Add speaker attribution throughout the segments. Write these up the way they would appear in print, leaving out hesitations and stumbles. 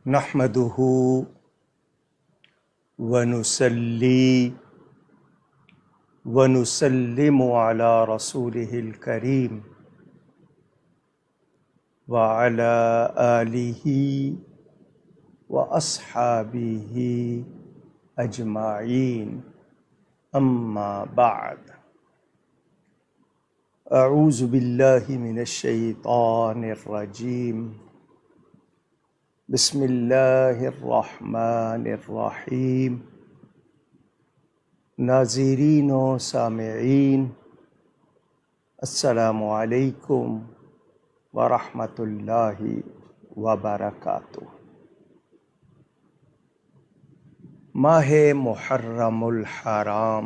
Speaker 1: نحمده ونصلي ونسلم على رسوله الكريم وعلى آله وأصحابه أجمعين أما بعد أعوذ بالله من الشيطان الرجيم بسم اللہ الرحمن الرحیم۔ ناظرین و سامعین، السلام علیکم ورحمۃ اللہ وبرکاتہ۔ ماہ محرم الحرام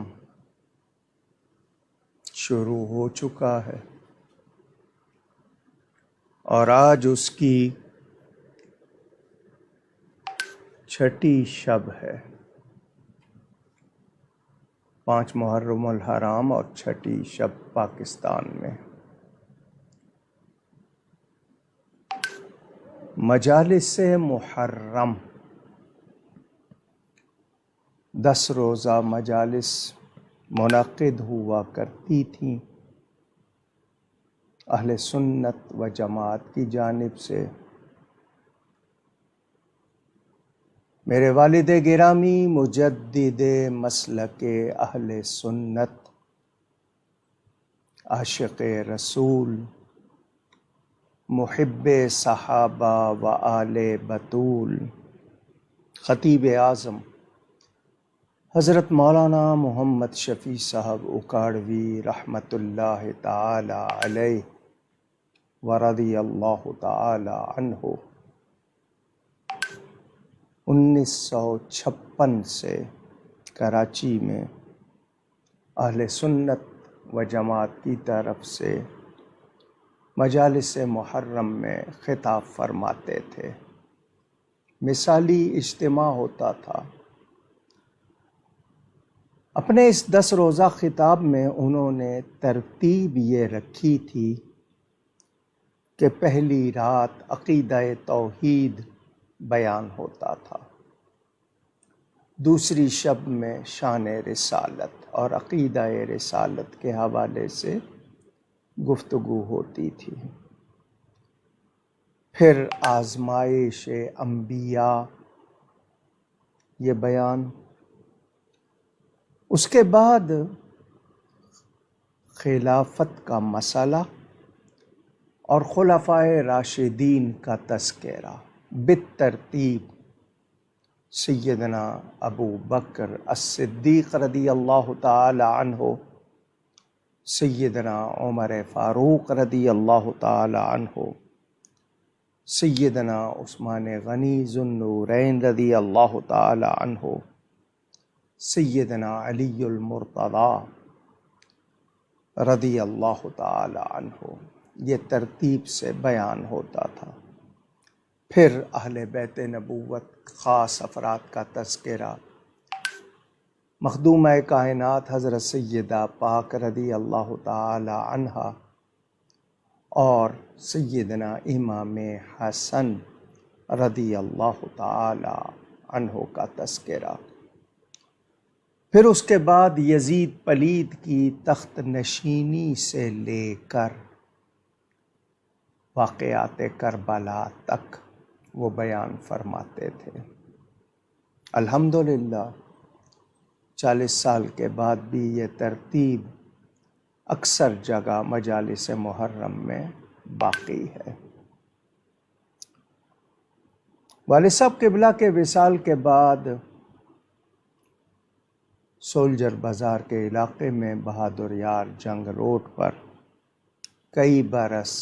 Speaker 1: شروع ہو چکا ہے اور آج اس کی چھٹی شب ہے۔ 5 محرم الحرام اور چھٹی شب پاکستان میں۔ مجالس محرم 10 روزہ مجالس منعقد ہوا کرتی تھیں اہل سنت و جماعت کی جانب سے۔ میرے والد گرامی مجدد مسلک اہل سنت، عاشق رسول، محب صحابہ و آل بطول، خطیب اعظم حضرت مولانا محمد شفیع صاحب اکاڑوی رحمۃ اللہ تعالی علیہ ورضی اللہ تعالی عنہ 1956 سے کراچی میں اہل سنت و جماعت کی طرف سے مجالس محرم میں خطاب فرماتے تھے۔ مثالی اجتماع ہوتا تھا۔ اپنے اس 10 روزہ خطاب میں انہوں نے ترتیب یہ رکھی تھی کہ پہلی رات عقیدہ توحید بیان ہوتا تھا، دوسری شب میں شان رسالت اور عقیدہ رسالت کے حوالے سے گفتگو ہوتی تھی، پھر آزمائش انبیاء یہ بیان، اس کے بعد خلافت کا مسئلہ اور خلفائے راشدین کا تذکرہ بالترتیب۔ سیدنا ابو بکر الصدیق رضی اللہ تعالی عنہ، سیدنا عمر فاروق رضی اللہ تعالی عنہ، سیدنا عثمان غنی ذو النورین رضی اللہ تعالی عنہ، سیدنا علی المرتضی رضی اللہ تعالی عنہ، یہ ترتیب سے بیان ہوتا تھا۔ پھر اہل بیت نبوت خاص افراد کا تذکرہ، مخدومہ کائنات حضرت سیدہ پاک رضی اللہ تعالی عنہا اور سیدنا امام حسن رضی اللہ تعالی عنہ کا تذکرہ۔ پھر اس کے بعد یزید پلید کی تخت نشینی سے لے کر واقعات کربلا تک وہ بیان فرماتے تھے۔ الحمدللہ 40 سال کے بعد بھی یہ ترتیب اکثر جگہ مجالس محرم میں باقی ہے۔ والد صاحب قبلہ کے وصال کے بعد سولجر بازار کے علاقے میں بہادر یار جنگ روڈ پر کئی برس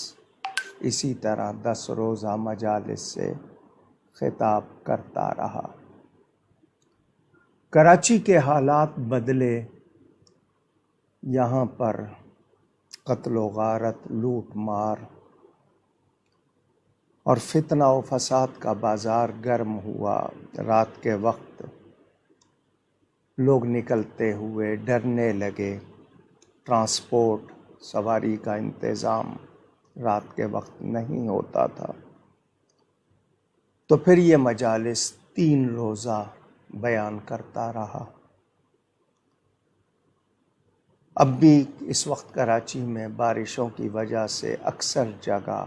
Speaker 1: اسی طرح 10 روزہ مجالس سے خطاب کرتا رہا۔ کراچی کے حالات بدلے، یہاں پر قتل و غارت، لوٹ مار اور فتنہ و فساد کا بازار گرم ہوا۔ رات کے وقت لوگ نکلتے ہوئے ڈرنے لگے، ٹرانسپورٹ سواری کا انتظام رات کے وقت نہیں ہوتا تھا۔ تو پھر یہ مجالس 3 روزہ بیان کرتا رہا۔ اب بھی اس وقت کراچی میں بارشوں کی وجہ سے اکثر جگہ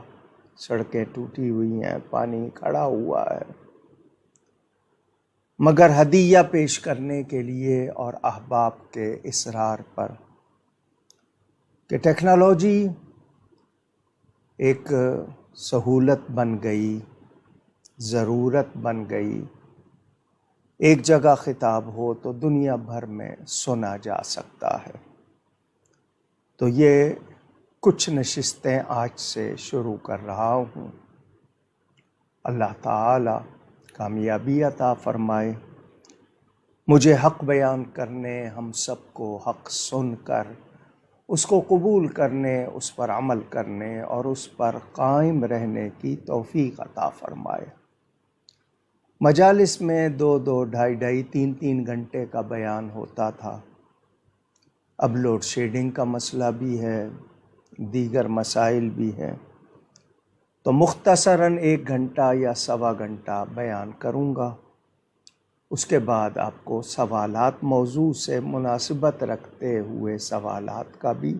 Speaker 1: سڑکیں ٹوٹی ہوئی ہیں، پانی کھڑا ہوا ہے، مگر ہدیہ پیش کرنے کے لیے اور احباب کے اصرار پر کہ ٹیکنالوجی ایک سہولت بن گئی، ضرورت بن گئی، ایک جگہ خطاب ہو تو دنیا بھر میں سنا جا سکتا ہے، تو یہ کچھ نشستیں آج سے شروع کر رہا ہوں۔ اللہ تعالی کامیابی عطا فرمائے، مجھے حق بیان کرنے، ہم سب کو حق سن کر اس کو قبول کرنے، اس پر عمل کرنے اور اس پر قائم رہنے کی توفیق عطا فرمائے۔ مجالس میں 2-2، 2.5، 3 گھنٹے کا بیان ہوتا تھا، اب لوڈ شیڈنگ کا مسئلہ بھی ہے، دیگر مسائل بھی ہیں، تو مختصراً 1 گھنٹہ یا 1.25 گھنٹہ بیان کروں گا۔ اس کے بعد آپ کو سوالات، موضوع سے مناسبت رکھتے ہوئے سوالات کا بھی،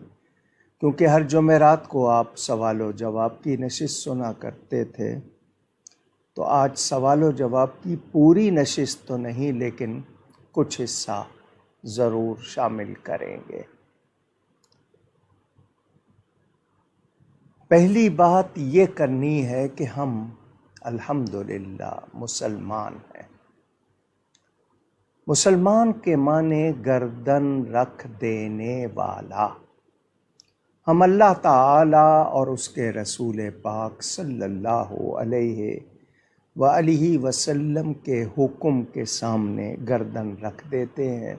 Speaker 1: کیونکہ ہر جمعرات کو آپ سوال و جواب کی نشست سنا کرتے تھے، تو آج سوال و جواب کی پوری نشست تو نہیں لیکن کچھ حصہ ضرور شامل کریں گے۔ پہلی بات یہ کرنی ہے کہ ہم الحمدللہ مسلمان ہیں۔ مسلمان کے معنی گردن رکھ دینے والا۔ ہم اللہ تعالی اور اس کے رسول پاک صلی اللہ علیہ وآلہ وسلم کے حکم کے سامنے گردن رکھ دیتے ہیں،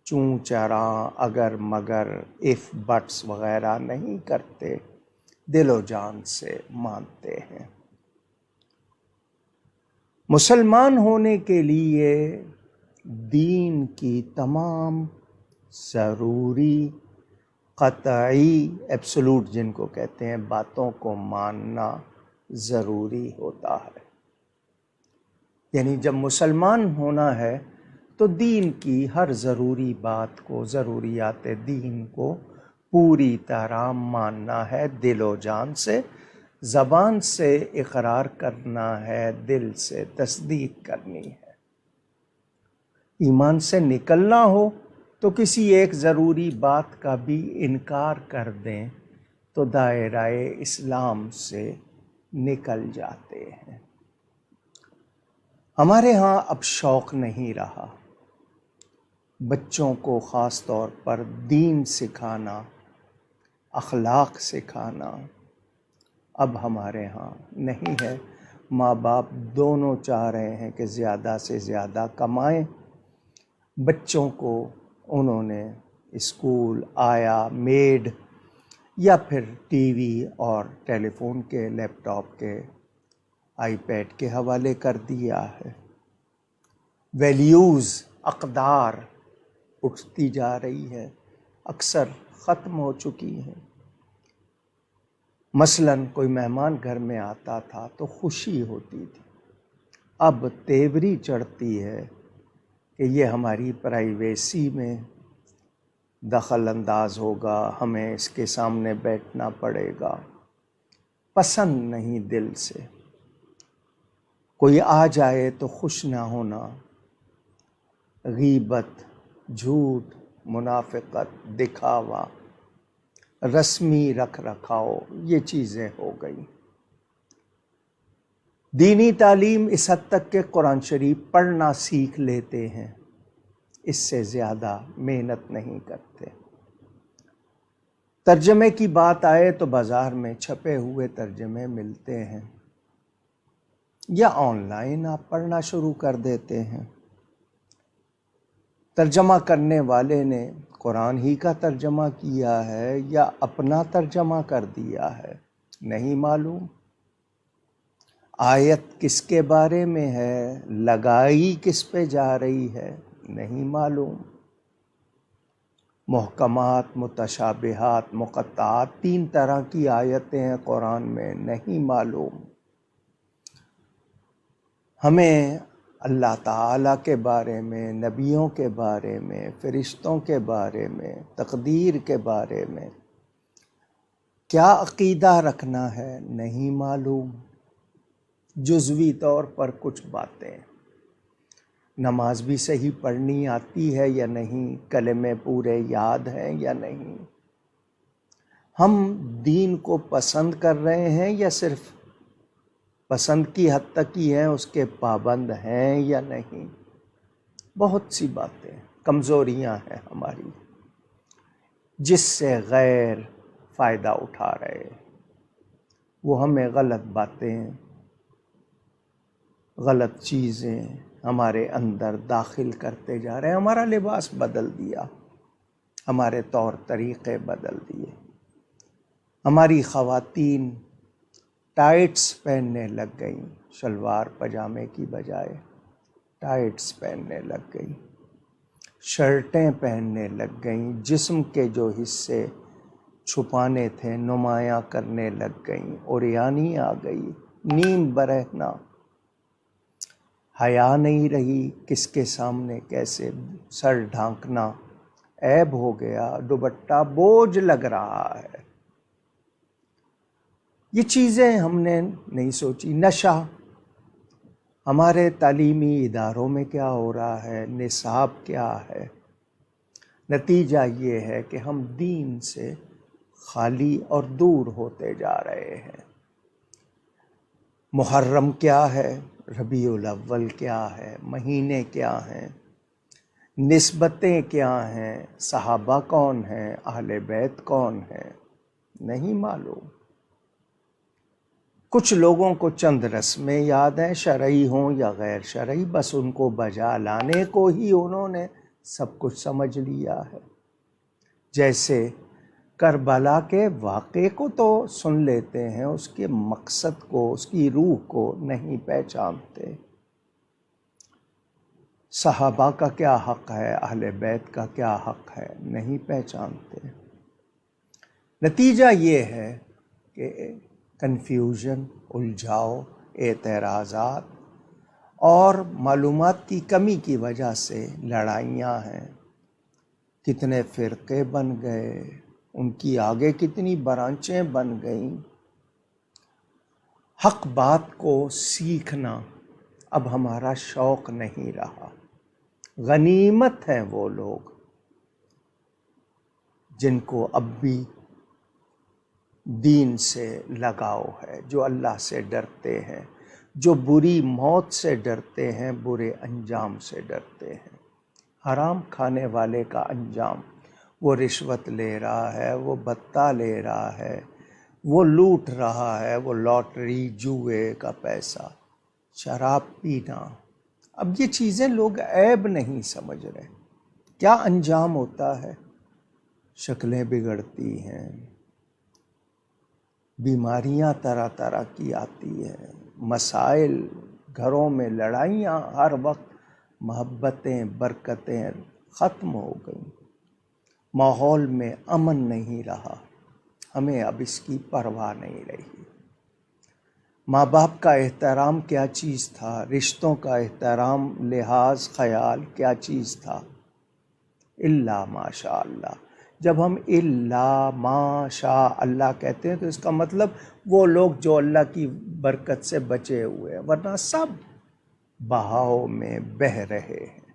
Speaker 1: چوں چراں اگر مگر اف بٹس وغیرہ نہیں کرتے، دل و جان سے مانتے ہیں۔ مسلمان ہونے کے لیے دین کی تمام ضروری، قطعی، ایبسولوٹ جن کو کہتے ہیں، باتوں کو ماننا ضروری ہوتا ہے۔ یعنی جب مسلمان ہونا ہے تو دین کی ہر ضروری بات کو، ضروریات دین کو پوری طرح ماننا ہے، دل و جان سے، زبان سے اقرار کرنا ہے، دل سے تصدیق کرنی ہے۔ ایمان سے نکلنا ہو تو کسی ایک ضروری بات کا بھی انکار کر دیں تو دائرہ اسلام سے نکل جاتے ہیں۔ ہمارے ہاں اب شوق نہیں رہا، بچوں کو خاص طور پر دین سکھانا، اخلاق سکھانا اب ہمارے ہاں نہیں ہے۔ ماں باپ دونوں چاہ رہے ہیں کہ زیادہ سے زیادہ کمائیں، بچوں کو انہوں نے اسکول آیا میڈ یا پھر ٹی وی اور ٹیلی فون کے، لیپ ٹاپ کے، آئی پیڈ کے حوالے کر دیا ہے۔ ویلیوز، اقدار اٹھتی جا رہی ہے، اکثر ختم ہو چکی ہیں۔ مثلاً کوئی مہمان گھر میں آتا تھا تو خوشی ہوتی تھی، اب تیوری چڑھتی ہے کہ یہ ہماری پرائیویسی میں دخل انداز ہوگا، ہمیں اس کے سامنے بیٹھنا پڑے گا، پسند نہیں دل سے۔ کوئی آ جائے تو خوش نہ ہونا، غیبت، جھوٹ، منافقت، دکھاوا، رسمی رکھ رکھاؤ، یہ چیزیں ہو گئیں۔ دینی تعلیم اس حد تک کہ قرآن شریف پڑھنا سیکھ لیتے ہیں، اس سے زیادہ محنت نہیں کرتے۔ ترجمے کی بات آئے تو بازار میں چھپے ہوئے ترجمے ملتے ہیں، یا آن لائن آپ پڑھنا شروع کر دیتے ہیں۔ ترجمہ کرنے والے نے قرآن ہی کا ترجمہ کیا ہے یا اپنا ترجمہ کر دیا ہے، نہیں معلوم۔ آیت کس کے بارے میں ہے، لگائی کس پہ جا رہی ہے، نہیں معلوم۔ محکمات، متشابہات، مقطعات، 3 طرح کی آیتیں ہیں قرآن میں، نہیں معلوم۔ ہمیں اللہ تعالیٰ کے بارے میں، نبیوں کے بارے میں، فرشتوں کے بارے میں، تقدیر کے بارے میں کیا عقیدہ رکھنا ہے نہیں معلوم، جزوی طور پر کچھ باتیں۔ نماز بھی صحیح پڑھنی آتی ہے یا نہیں، کلمے پورے یاد ہیں یا نہیں، ہم دین کو پسند کر رہے ہیں یا صرف پسند کی حد تک ہی ہیں، اس کے پابند ہیں یا نہیں۔ بہت سی باتیں، کمزوریاں ہیں ہماری جس سے غیر فائدہ اٹھا رہے، وہ ہمیں غلط باتیں، غلط چیزیں ہمارے اندر داخل کرتے جا رہے ہیں۔ ہمارا لباس بدل دیا، ہمارے طور طریقے بدل دیے، ہماری خواتین ٹائٹس پہننے لگ گئیں، شلوار پجامے کی بجائے ٹائٹس پہننے لگ گئیں، شرٹیں پہننے لگ گئیں، جسم کے جو حصے چھپانے تھے نمایاں کرنے لگ گئیں، عریانی آ گئی، نیم برہنہ، حیا نہیں رہی، کس کے سامنے کیسے سر ڈھانکنا عیب ہو گیا، دوپٹہ بوجھ لگ رہا ہے۔ یہ چیزیں ہم نے نہیں سوچی۔ نشہ، ہمارے تعلیمی اداروں میں کیا ہو رہا ہے، نصاب کیا ہے، نتیجہ یہ ہے کہ ہم دین سے خالی اور دور ہوتے جا رہے ہیں۔ محرم کیا ہے، ربیع الاول کیا ہے، مہینے کیا ہیں، نسبتیں کیا ہیں، صحابہ کون ہیں، اہل بیت کون ہیں، نہیں معلوم۔ کچھ لوگوں کو چند رسمیں یاد ہیں، شرعی ہوں یا غیر شرعی، بس ان کو بجا لانے کو ہی انہوں نے سب کچھ سمجھ لیا ہے۔ جیسے کربلا کے واقعے کو تو سن لیتے ہیں، اس کے مقصد کو، اس کی روح کو نہیں پہچانتے۔ صحابہ کا کیا حق ہے، اہل بیت کا کیا حق ہے، نہیں پہچانتے۔ نتیجہ یہ ہے کہ کنفیوژن، الجھاؤ، اعتراضات اور معلومات کی کمی کی وجہ سے لڑائیاں ہیں۔ کتنے فرقے بن گئے، ان کی آگے کتنی برانچیں بن گئیں۔ حق بات کو سیکھنا اب ہمارا شوق نہیں رہا۔ غنیمت ہیں وہ لوگ جن کو اب بھی دین سے لگاؤ ہے، جو اللہ سے ڈرتے ہیں، جو بری موت سے ڈرتے ہیں، برے انجام سے ڈرتے ہیں۔ حرام کھانے والے کا انجام، وہ رشوت لے رہا ہے، وہ بتہ لے رہا ہے، وہ لوٹ رہا ہے، وہ لاٹری جوئے کا پیسہ، شراب پینا، اب یہ چیزیں لوگ عیب نہیں سمجھ رہے۔ کیا انجام ہوتا ہے؟ شکلیں بگڑتی ہیں، بیماریاں طرح طرح کی آتی ہیں، مسائل، گھروں میں لڑائیاں، ہر وقت محبتیں، برکتیں ختم ہو گئیں، ماحول میں امن نہیں رہا، ہمیں اب اس کی پرواہ نہیں رہی۔ ماں باپ کا احترام کیا چیز تھا، رشتوں کا احترام، لحاظ، خیال کیا چیز تھا؟ الا ماشاء اللہ۔ جب ہم الا ماشاء اللہ کہتے ہیں تو اس کا مطلب وہ لوگ جو اللہ کی برکت سے بچے ہوئے ہیں، ورنہ سب بہاؤ میں بہہ رہے ہیں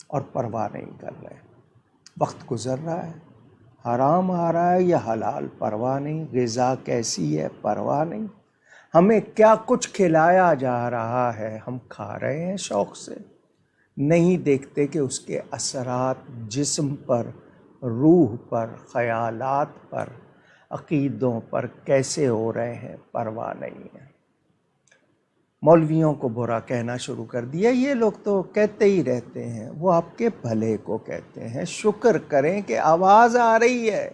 Speaker 1: اور پرواہ نہیں کر رہے۔ وقت گزر رہا ہے، حرام آ رہا ہے یا حلال، پرواہ نہیں، غذا کیسی ہے، پرواہ نہیں، ہمیں کیا کچھ کھلایا جا رہا ہے، ہم کھا رہے ہیں شوق سے، نہیں دیکھتے کہ اس کے اثرات جسم پر، روح پر، خیالات پر، عقیدوں پر کیسے ہو رہے ہیں، پرواہ نہیں ہے۔ مولویوں کو برا کہنا شروع کر دیا، یہ لوگ تو کہتے ہی رہتے ہیں، وہ آپ کے بھلے کو کہتے ہیں، شکر کریں کہ آواز آ رہی ہے۔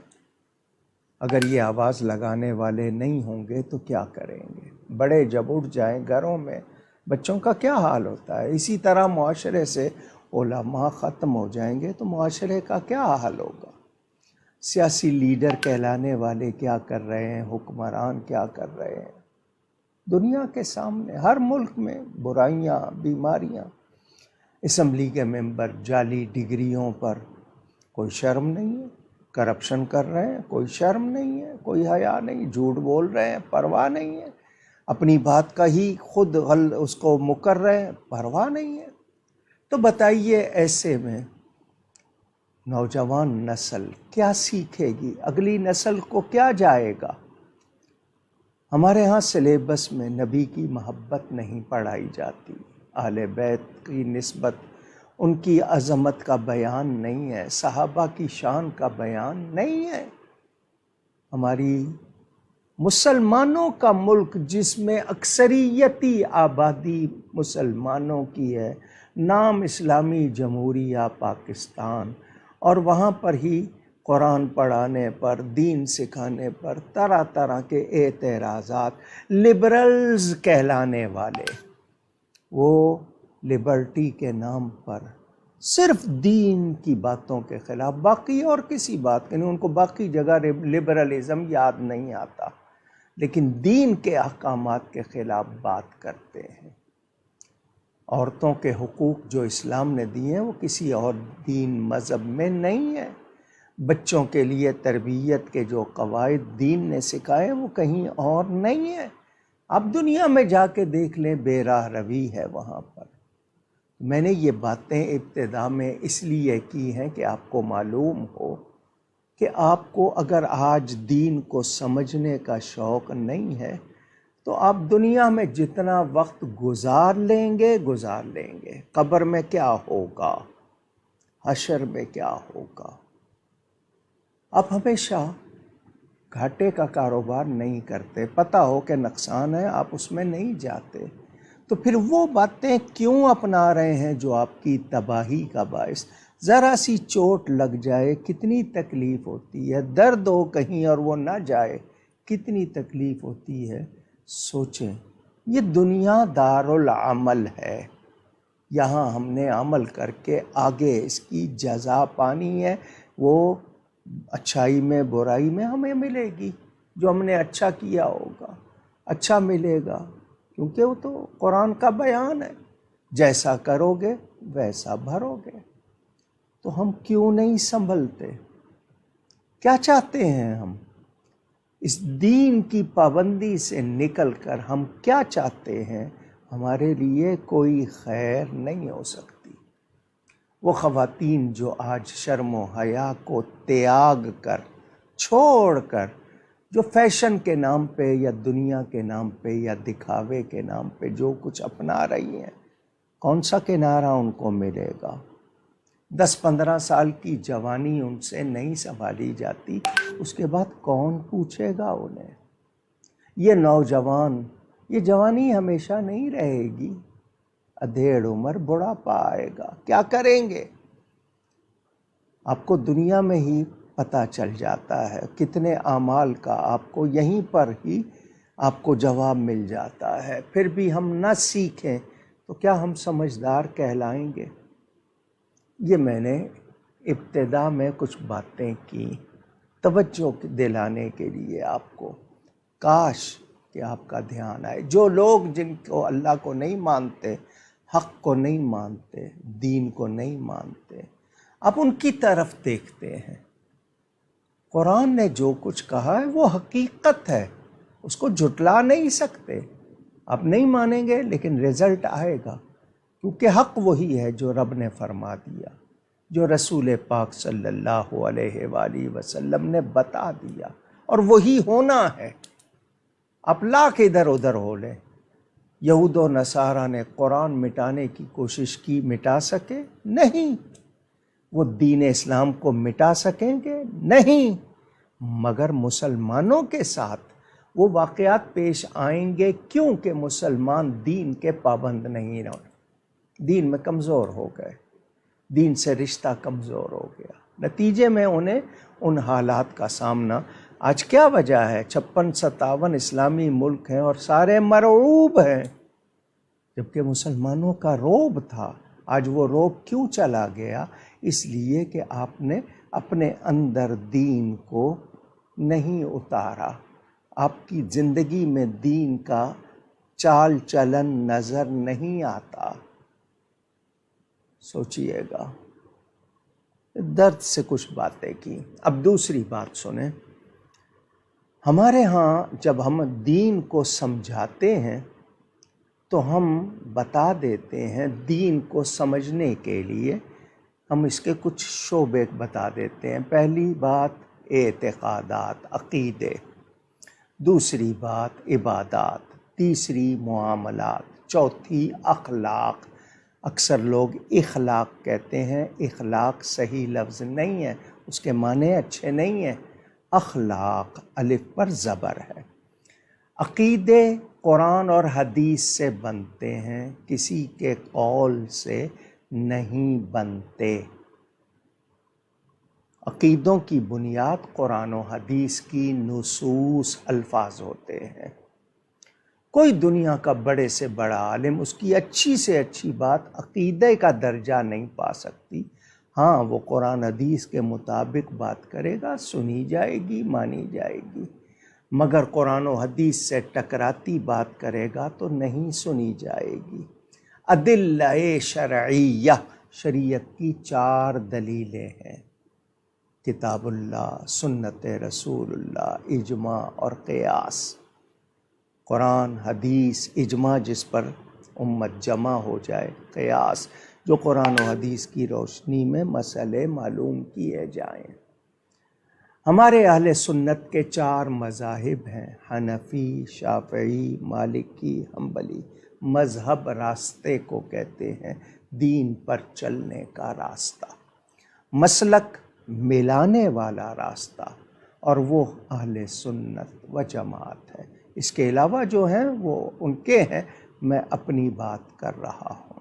Speaker 1: اگر یہ آواز لگانے والے نہیں ہوں گے تو کیا کریں گے؟ بڑے جب اٹھ جائیں گھروں میں، بچوں کا کیا حال ہوتا ہے؟ اسی طرح معاشرے سے علماء ختم ہو جائیں گے تو معاشرے کا کیا حال ہوگا؟ سیاسی لیڈر کہلانے والے کیا کر رہے ہیں، حکمران کیا کر رہے ہیں؟ دنیا کے سامنے ہر ملک میں برائیاں، بیماریاں، اسمبلی کے ممبر جعلی ڈگریوں پر کوئی شرم نہیں ہے، کرپشن کر رہے ہیں کوئی شرم نہیں ہے، کوئی حیا نہیں، جھوٹ بول رہے ہیں پرواہ نہیں ہے، اپنی بات کا ہی خود اس کو مکر رہے ہیں پرواہ نہیں ہے۔ تو بتائیے ایسے میں نوجوان نسل کیا سیکھے گی؟ اگلی نسل کو کیا جائے گا؟ ہمارے ہاں سلیبس میں نبی کی محبت نہیں پڑھائی جاتی، اہل بیت کی نسبت، ان کی عظمت کا بیان نہیں ہے، صحابہ کی شان کا بیان نہیں ہے۔ ہماری مسلمانوں کا ملک جس میں اکثریتی آبادی مسلمانوں کی ہے، نام اسلامی جمہوریہ پاکستان، اور وہاں پر ہی قرآن پڑھانے پر، دین سکھانے پر طرح طرح کے اعتراضات، لبرلز کہلانے والے، وہ لبرٹی کے نام پر صرف دین کی باتوں کے خلاف، باقی اور کسی بات کے نہیں، ان کو باقی جگہ لبرلزم یاد نہیں آتا، لیکن دین کے احکامات کے خلاف بات کرتے ہیں۔ عورتوں کے حقوق جو اسلام نے دیے ہیں وہ کسی اور دین مذہب میں نہیں ہے۔ بچوں کے لیے تربیت کے جو قواعد دین نے سکھائے وہ کہیں اور نہیں ہے۔ اب دنیا میں جا کے دیکھ لیں، بے راہ روی ہے وہاں پر۔ میں نے یہ باتیں ابتدا میں اس لیے کی ہیں کہ آپ کو معلوم ہو کہ آپ کو اگر آج دین کو سمجھنے کا شوق نہیں ہے تو آپ دنیا میں جتنا وقت گزار لیں گے قبر میں کیا ہوگا، حشر میں کیا ہوگا۔ آپ ہمیشہ گھاٹے کا کاروبار نہیں کرتے، پتہ ہو کہ نقصان ہے، آپ اس میں نہیں جاتے، تو پھر وہ باتیں کیوں اپنا رہے ہیں جو آپ کی تباہی کا باعث؟ ذرا سی چوٹ لگ جائے کتنی تکلیف ہوتی ہے، درد ہو کہیں اور وہ نہ جائے کتنی تکلیف ہوتی ہے۔ سوچیں، یہ دنیا دارالعمل ہے، یہاں ہم نے عمل کر کے آگے اس کی جزا پانی ہے، وہ اچھائی میں برائی میں ہمیں ملے گی، جو ہم نے اچھا کیا ہوگا اچھا ملے گا، کیونکہ وہ تو قرآن کا بیان ہے، جیسا کرو گے ویسا بھرو گے۔ تو ہم کیوں نہیں سنبھلتے؟ کیا چاہتے ہیں ہم؟ اس دین کی پابندی سے نکل کر ہم کیا چاہتے ہیں؟ ہمارے لیے کوئی خیر نہیں ہو سکتی۔ وہ خواتین جو آج شرم و حیا کو تیاگ کر، چھوڑ کر، جو فیشن کے نام پہ یا دنیا کے نام پہ یا دکھاوے کے نام پہ جو کچھ اپنا رہی ہیں، کون سا کنارہ ان کو ملے گا؟ 10-15 سال کی جوانی ان سے نہیں سنبھالی جاتی، اس کے بعد کون پوچھے گا انہیں؟ یہ نوجوان، یہ جوانی ہمیشہ نہیں رہے گی، ادھیڑ عمر بڑھاپا آئے گا، کیا کریں گے؟ آپ کو دنیا میں ہی پتہ چل جاتا ہے، کتنے اعمال کا آپ کو یہیں پر ہی آپ کو جواب مل جاتا ہے۔ پھر بھی ہم نہ سیکھیں تو کیا ہم سمجھدار کہلائیں گے؟ یہ میں نے ابتدا میں کچھ باتیں کی توجہ دلانے کے لیے آپ کو، کاش کہ آپ کا دھیان آئے۔ جو لوگ جن کو اللہ کو نہیں مانتے، حق کو نہیں مانتے، دین کو نہیں مانتے، آپ ان کی طرف دیکھتے ہیں۔ قرآن نے جو کچھ کہا ہے وہ حقیقت ہے، اس کو جھٹلا نہیں سکتے۔ آپ نہیں مانیں گے لیکن رزلٹ آئے گا، کیونکہ حق وہی ہے جو رب نے فرما دیا، جو رسول پاک صلی اللہ علیہ وآلہ وسلم نے بتا دیا، اور وہی ہونا ہے۔ آپ لاکھ ادھر ادھر ہو لیں۔ یہود و نصارہ نے قرآن مٹانے کی کوشش کی، مٹا سکے؟ نہیں۔ وہ دین اسلام کو مٹا سکیں گے؟ نہیں۔ مگر مسلمانوں کے ساتھ وہ واقعات پیش آئیں گے، کیونکہ مسلمان دین کے پابند نہیں رہے، دین میں کمزور ہو گئے، دین سے رشتہ کمزور ہو گیا، نتیجے میں انہیں ان حالات کا سامنا۔ آج کیا وجہ ہے؟ 56-57 اسلامی ملک ہیں اور سارے مرعوب ہیں، جبکہ مسلمانوں کا روب تھا۔ آج وہ روب کیوں چلا گیا؟ اس لیے کہ آپ نے اپنے اندر دین کو نہیں اتارا، آپ کی زندگی میں دین کا چال چلن نظر نہیں آتا۔ سوچئے گا، درد سے کچھ باتیں کی۔ اب دوسری بات سنیں، ہمارے ہاں جب ہم دین کو سمجھاتے ہیں تو ہم بتا دیتے ہیں، دین کو سمجھنے کے لیے ہم اس کے کچھ شعبے بتا دیتے ہیں۔ پہلی بات اعتقادات، عقیدے، دوسری بات عبادات، تیسری معاملات، چوتھی اخلاق۔ اکثر لوگ اخلاق کہتے ہیں، اخلاق صحیح لفظ نہیں ہے، اس کے معنی اچھے نہیں ہیں۔ اخلاق الف پر زبر ہے۔ عقیدے قرآن اور حدیث سے بنتے ہیں، کسی کے قول سے نہیں بنتے۔ عقیدوں کی بنیاد قرآن و حدیث کی نصوص، الفاظ ہوتے ہیں۔ کوئی دنیا کا بڑے سے بڑا عالم اس کی اچھی سے اچھی بات عقیدے کا درجہ نہیں پا سکتی۔ ہاں، وہ قرآن حدیث کے مطابق بات کرے گا، سنی جائے گی، مانی جائے گی، مگر قرآن و حدیث سے ٹکراتی بات کرے گا تو نہیں سنی جائے گی۔ ادلہ شرعیہ، شریعت کی 4 دلیلیں ہیں: کتاب اللہ، سنت رسول اللہ، اجماع اور قیاس۔ قرآن، حدیث، اجماع جس پر امت جمع ہو جائے، قیاس جو قرآن و حدیث کی روشنی میں مسئلے معلوم کیے جائیں۔ ہمارے اہل سنت کے 4 مذاہب ہیں: حنفی، شافعی، مالکی، حنبلی۔ مذہب راستے کو کہتے ہیں، دین پر چلنے کا راستہ۔ مسلک ملانے والا راستہ، اور وہ اہل سنت و جماعت ہے۔ اس کے علاوہ جو ہیں وہ ان کے ہیں، میں اپنی بات کر رہا ہوں۔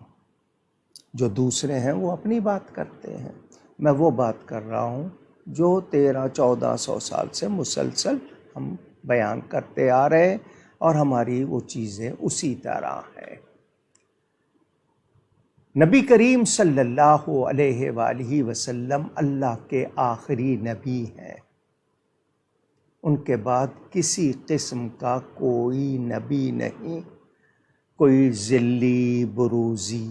Speaker 1: جو دوسرے ہیں وہ اپنی بات کرتے ہیں، میں وہ بات کر رہا ہوں جو 1300-1400 سال سے مسلسل ہم بیان کرتے آ رہے ہیں، اور ہماری وہ چیزیں اسی طرح ہیں۔ نبی کریم صلی اللہ علیہ وآلہ وسلم اللہ کے آخری نبی ہیں۔ ان کے بعد کسی قسم کا کوئی نبی نہیں، کوئی ذلی، بروزی،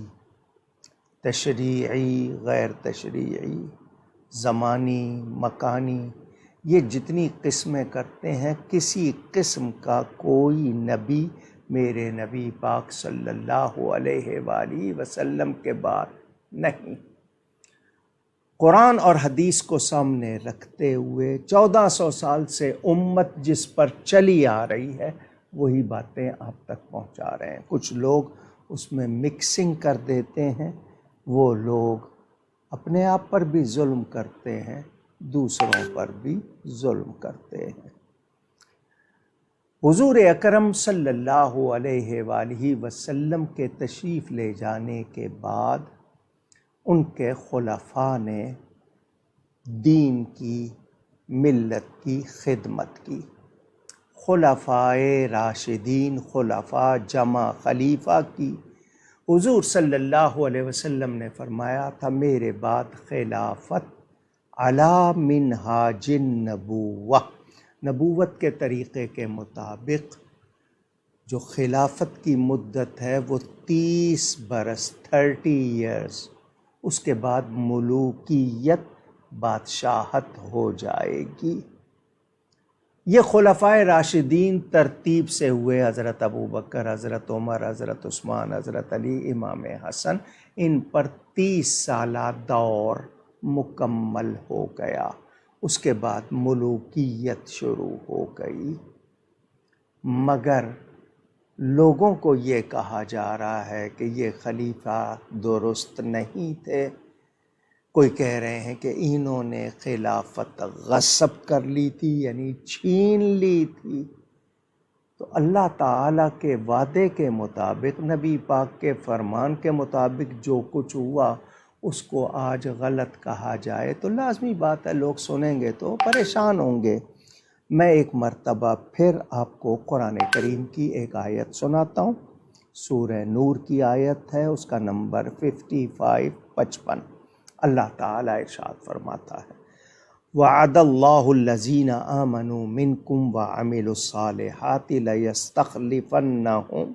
Speaker 1: تشریعی، غیر تشریعی، زمانی، مکانی، یہ جتنی قسمیں کرتے ہیں، کسی قسم کا کوئی نبی میرے نبی پاک صلی اللہ علیہ وآلہ وسلم کے بعد نہیں۔ قرآن اور حدیث کو سامنے رکھتے ہوئے 1400 سال سے امت جس پر چلی آ رہی ہے، وہی باتیں آپ تک پہنچا رہے ہیں۔ کچھ لوگ اس میں مکسنگ کر دیتے ہیں، وہ لوگ اپنے آپ پر بھی ظلم کرتے ہیں، دوسروں پر بھی ظلم کرتے ہیں۔ حضور اکرم صلی اللہ علیہ وآلہ وسلم کے تشریف لے جانے کے بعد ان کے خلفاء نے دین کی، ملت کی خدمت کی۔ خلفائے راشدین، خلفاء جمع خلیفہ کی۔ حضور صلی اللہ علیہ وسلم نے فرمایا تھا، میرے بعد خلافت علی منہاج النبوہ، نبوت کے طریقے کے مطابق جو خلافت کی مدت ہے وہ 30 برس، 30 ایئرز، اس کے بعد ملوکیت، بادشاہت ہو جائے گی۔ یہ خلفائے راشدین ترتیب سے ہوئے: حضرت ابوبکر، حضرت عمر، حضرت عثمان، حضرت علی، امام حسن۔ ان پر 30 سالہ دور مکمل ہو گیا، اس کے بعد ملوکیت شروع ہو گئی۔ مگر لوگوں کو یہ کہا جا رہا ہے کہ یہ خلیفہ درست نہیں تھے۔ کوئی کہہ رہے ہیں کہ انہوں نے خلافت غصب کر لی تھی، یعنی چھین لی تھی۔ تو اللہ تعالیٰ کے وعدے کے مطابق، نبی پاک کے فرمان کے مطابق جو کچھ ہوا، اس کو آج غلط کہا جائے تو لازمی بات ہے لوگ سنیں گے تو پریشان ہوں گے۔ میں ایک مرتبہ پھر آپ کو قرآن کریم کی ایک آیت سناتا ہوں۔ سورہ نور کی آیت ہے، اس کا نمبر 55 اللہ تعالیٰ ارشاد فرماتا ہے: وعد اللہ الذین آمنوا منکم وعملوا الصالحات لیستخلفنہم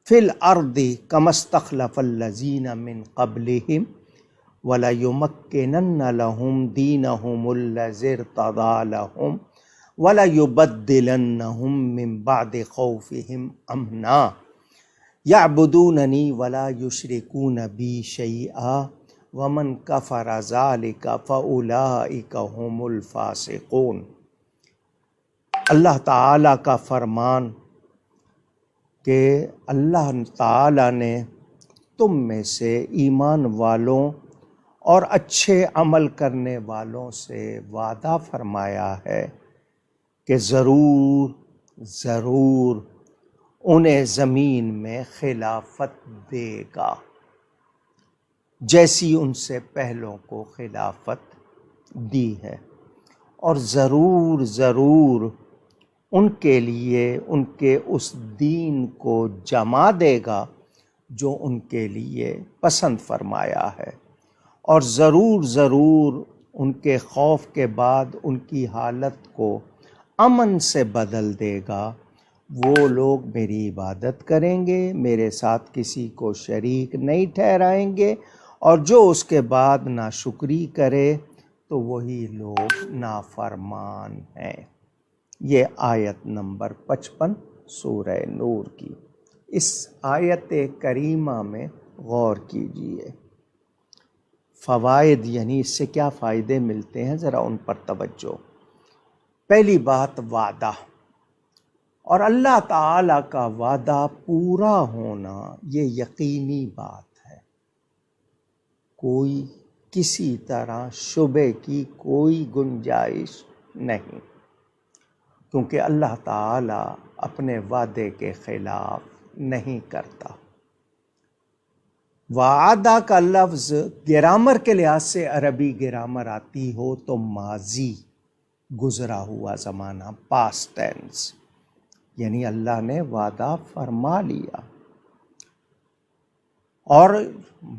Speaker 1: فی الارض کما استخلف الذین من قبلہم وَلَيُمَكِّنَنَّ لَهُمْ دِینَهُمُ الَّذِي ارْتَضَىٰ لَهُمْ وَلَيُبَدِّلَنَّهُمْ مِنْ بَعْدِ خَوْفِهِمْ أَمْنًا يَعْبُدُونَنِي وَلَا يُشْرِكُونَ بِي شَيْئًا وَمَنْ كَفَرَ ذَلِكَ فَأُولَٰئِكَ هُمُ الْفَاسِقُونَ۔ اللہ تعالیٰ کا فرمان کہ اللہ تعالیٰ نے تم میں سے ایمان والوں اور اچھے عمل کرنے والوں سے وعدہ فرمایا ہے کہ ضرور ضرور انہیں زمین میں خلافت دے گا جیسی ان سے پہلوں کو خلافت دی ہے، اور ضرور ضرور ان کے لیے ان کے اس دین کو جما دے گا جو ان کے لیے پسند فرمایا ہے، اور ضرور ضرور ان کے خوف کے بعد ان کی حالت کو امن سے بدل دے گا۔ وہ لوگ میری عبادت کریں گے، میرے ساتھ کسی کو شریک نہیں ٹھہرائیں گے، اور جو اس کے بعد ناشکری کرے تو وہی لوگ نافرمان ہیں۔ یہ آیت نمبر 55 سورہ نور کی۔ اس آیت کریمہ میں غور کیجئے، فوائد یعنی اس سے کیا فائدے ملتے ہیں، ذرا ان پر توجہ۔ پہلی بات وعدہ، اور اللہ تعالیٰ کا وعدہ پورا ہونا یہ یقینی بات ہے، کوئی کسی طرح شبے کی کوئی گنجائش نہیں، کیونکہ اللہ تعالیٰ اپنے وعدے کے خلاف نہیں کرتا۔ وعدہ کا لفظ گرامر کے لحاظ سے عربی گرامر آتی ہو تو ماضی، گزرا ہوا زمانہ، پاسٹ ٹینس، یعنی اللہ نے وعدہ فرما لیا۔ اور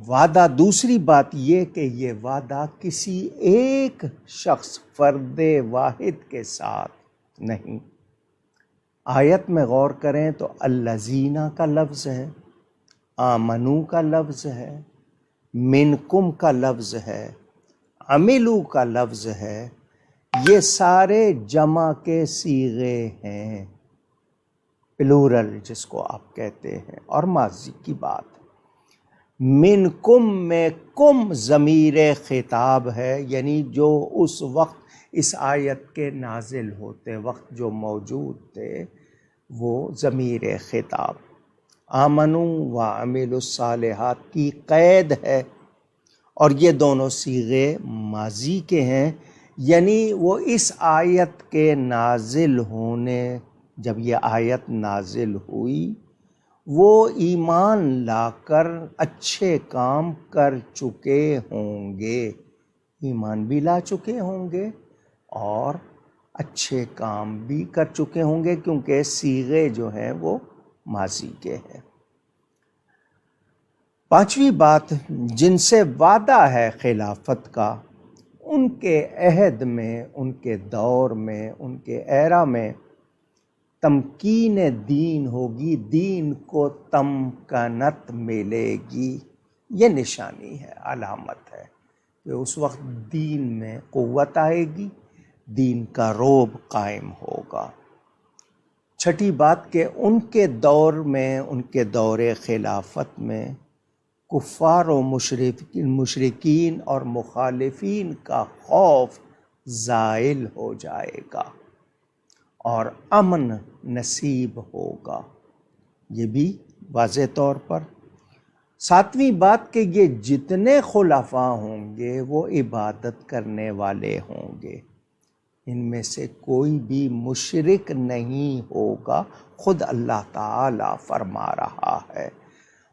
Speaker 1: وعدہ، دوسری بات یہ کہ یہ وعدہ کسی ایک شخص، فرد واحد کے ساتھ نہیں۔ آیت میں غور کریں تو الذین کا لفظ ہے، آمنو کا لفظ ہے، منکم کا لفظ ہے، عملو کا لفظ ہے، یہ سارے جمع کے صیغے ہیں، پلورل جس کو آپ کہتے ہیں، اور ماضی کی بات۔ منکم میں کم ضمیر خطاب ہے، یعنی جو اس وقت اس آیت کے نازل ہوتے وقت جو موجود تھے وہ ضمیر خطاب۔ آمنو و عملوا الصالحات کی قید ہے، اور یہ دونوں صیغے ماضی کے ہیں، یعنی وہ اس آیت کے نازل ہونے، جب یہ آیت نازل ہوئی وہ ایمان لا کر اچھے کام کر چکے ہوں گے، ایمان بھی لا چکے ہوں گے اور اچھے کام بھی کر چکے ہوں گے، کیونکہ صیغے جو ہیں وہ ماضی کے ہیں۔ پانچویں بات، جن سے وعدہ ہے خلافت کا، ان کے عہد میں، ان کے دور میں، ان کے ایرا میں تمکین دین ہوگی، دین کو تمکنت ملے گی۔ یہ نشانی ہے، علامت ہے کہ اس وقت دین میں قوت آئے گی، دین کا رعب قائم ہوگا۔ چھٹی بات کہ ان کے دور میں، ان کے دور خلافت میں کفار و مشرکین اور مخالفین کا خوف زائل ہو جائے گا اور امن نصیب ہوگا، یہ بھی واضح طور پر۔ ساتویں بات کہ یہ جتنے خلفاء ہوں گے وہ عبادت کرنے والے ہوں گے، ان میں سے کوئی بھی مشرک نہیں ہوگا، خود اللہ تعالی فرما رہا ہے۔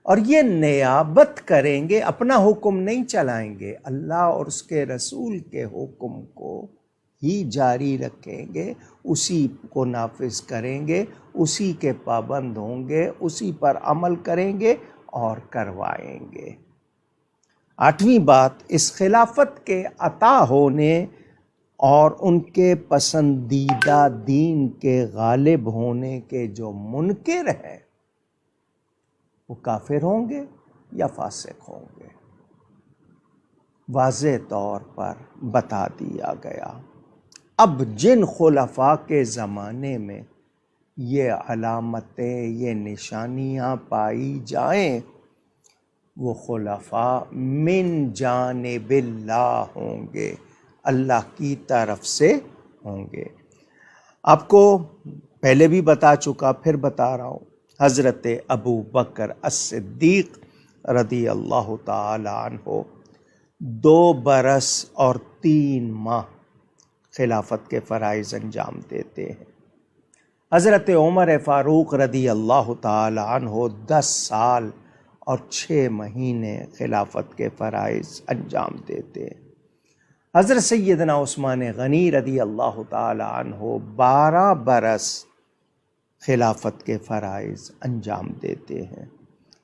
Speaker 1: اور یہ نیابت کریں گے، اپنا حکم نہیں چلائیں گے، اللہ اور اس کے رسول کے حکم کو ہی جاری رکھیں گے، اسی کو نافذ کریں گے، اسی کے پابند ہوں گے، اسی پر عمل کریں گے اور کروائیں گے۔ آٹھویں بات، اس خلافت کے عطا ہونے اور ان کے پسندیدہ دین کے غالب ہونے کے جو منکر ہیں وہ کافر ہوں گے یا فاسق ہوں گے، واضح طور پر بتا دیا گیا۔ اب جن خلفاء کے زمانے میں یہ علامتیں، یہ نشانیاں پائی جائیں، وہ خلفاء من جانب اللہ ہوں گے، اللہ کی طرف سے ہوں گے۔ آپ کو پہلے بھی بتا چکا، پھر بتا رہا ہوں، حضرت ابو بکر الصدیق رضی اللہ تعالی عنہ 2 برس اور 3 ماہ خلافت کے فرائض انجام دیتے ہیں۔ حضرت عمر فاروق رضی اللہ تعالی عنہ 10 سال اور 6 مہینے خلافت کے فرائض انجام دیتے ہیں۔ حضرت سیدنا عثمان غنی رضی اللہ تعالی عنہ 12 برس خلافت کے فرائض انجام دیتے ہیں۔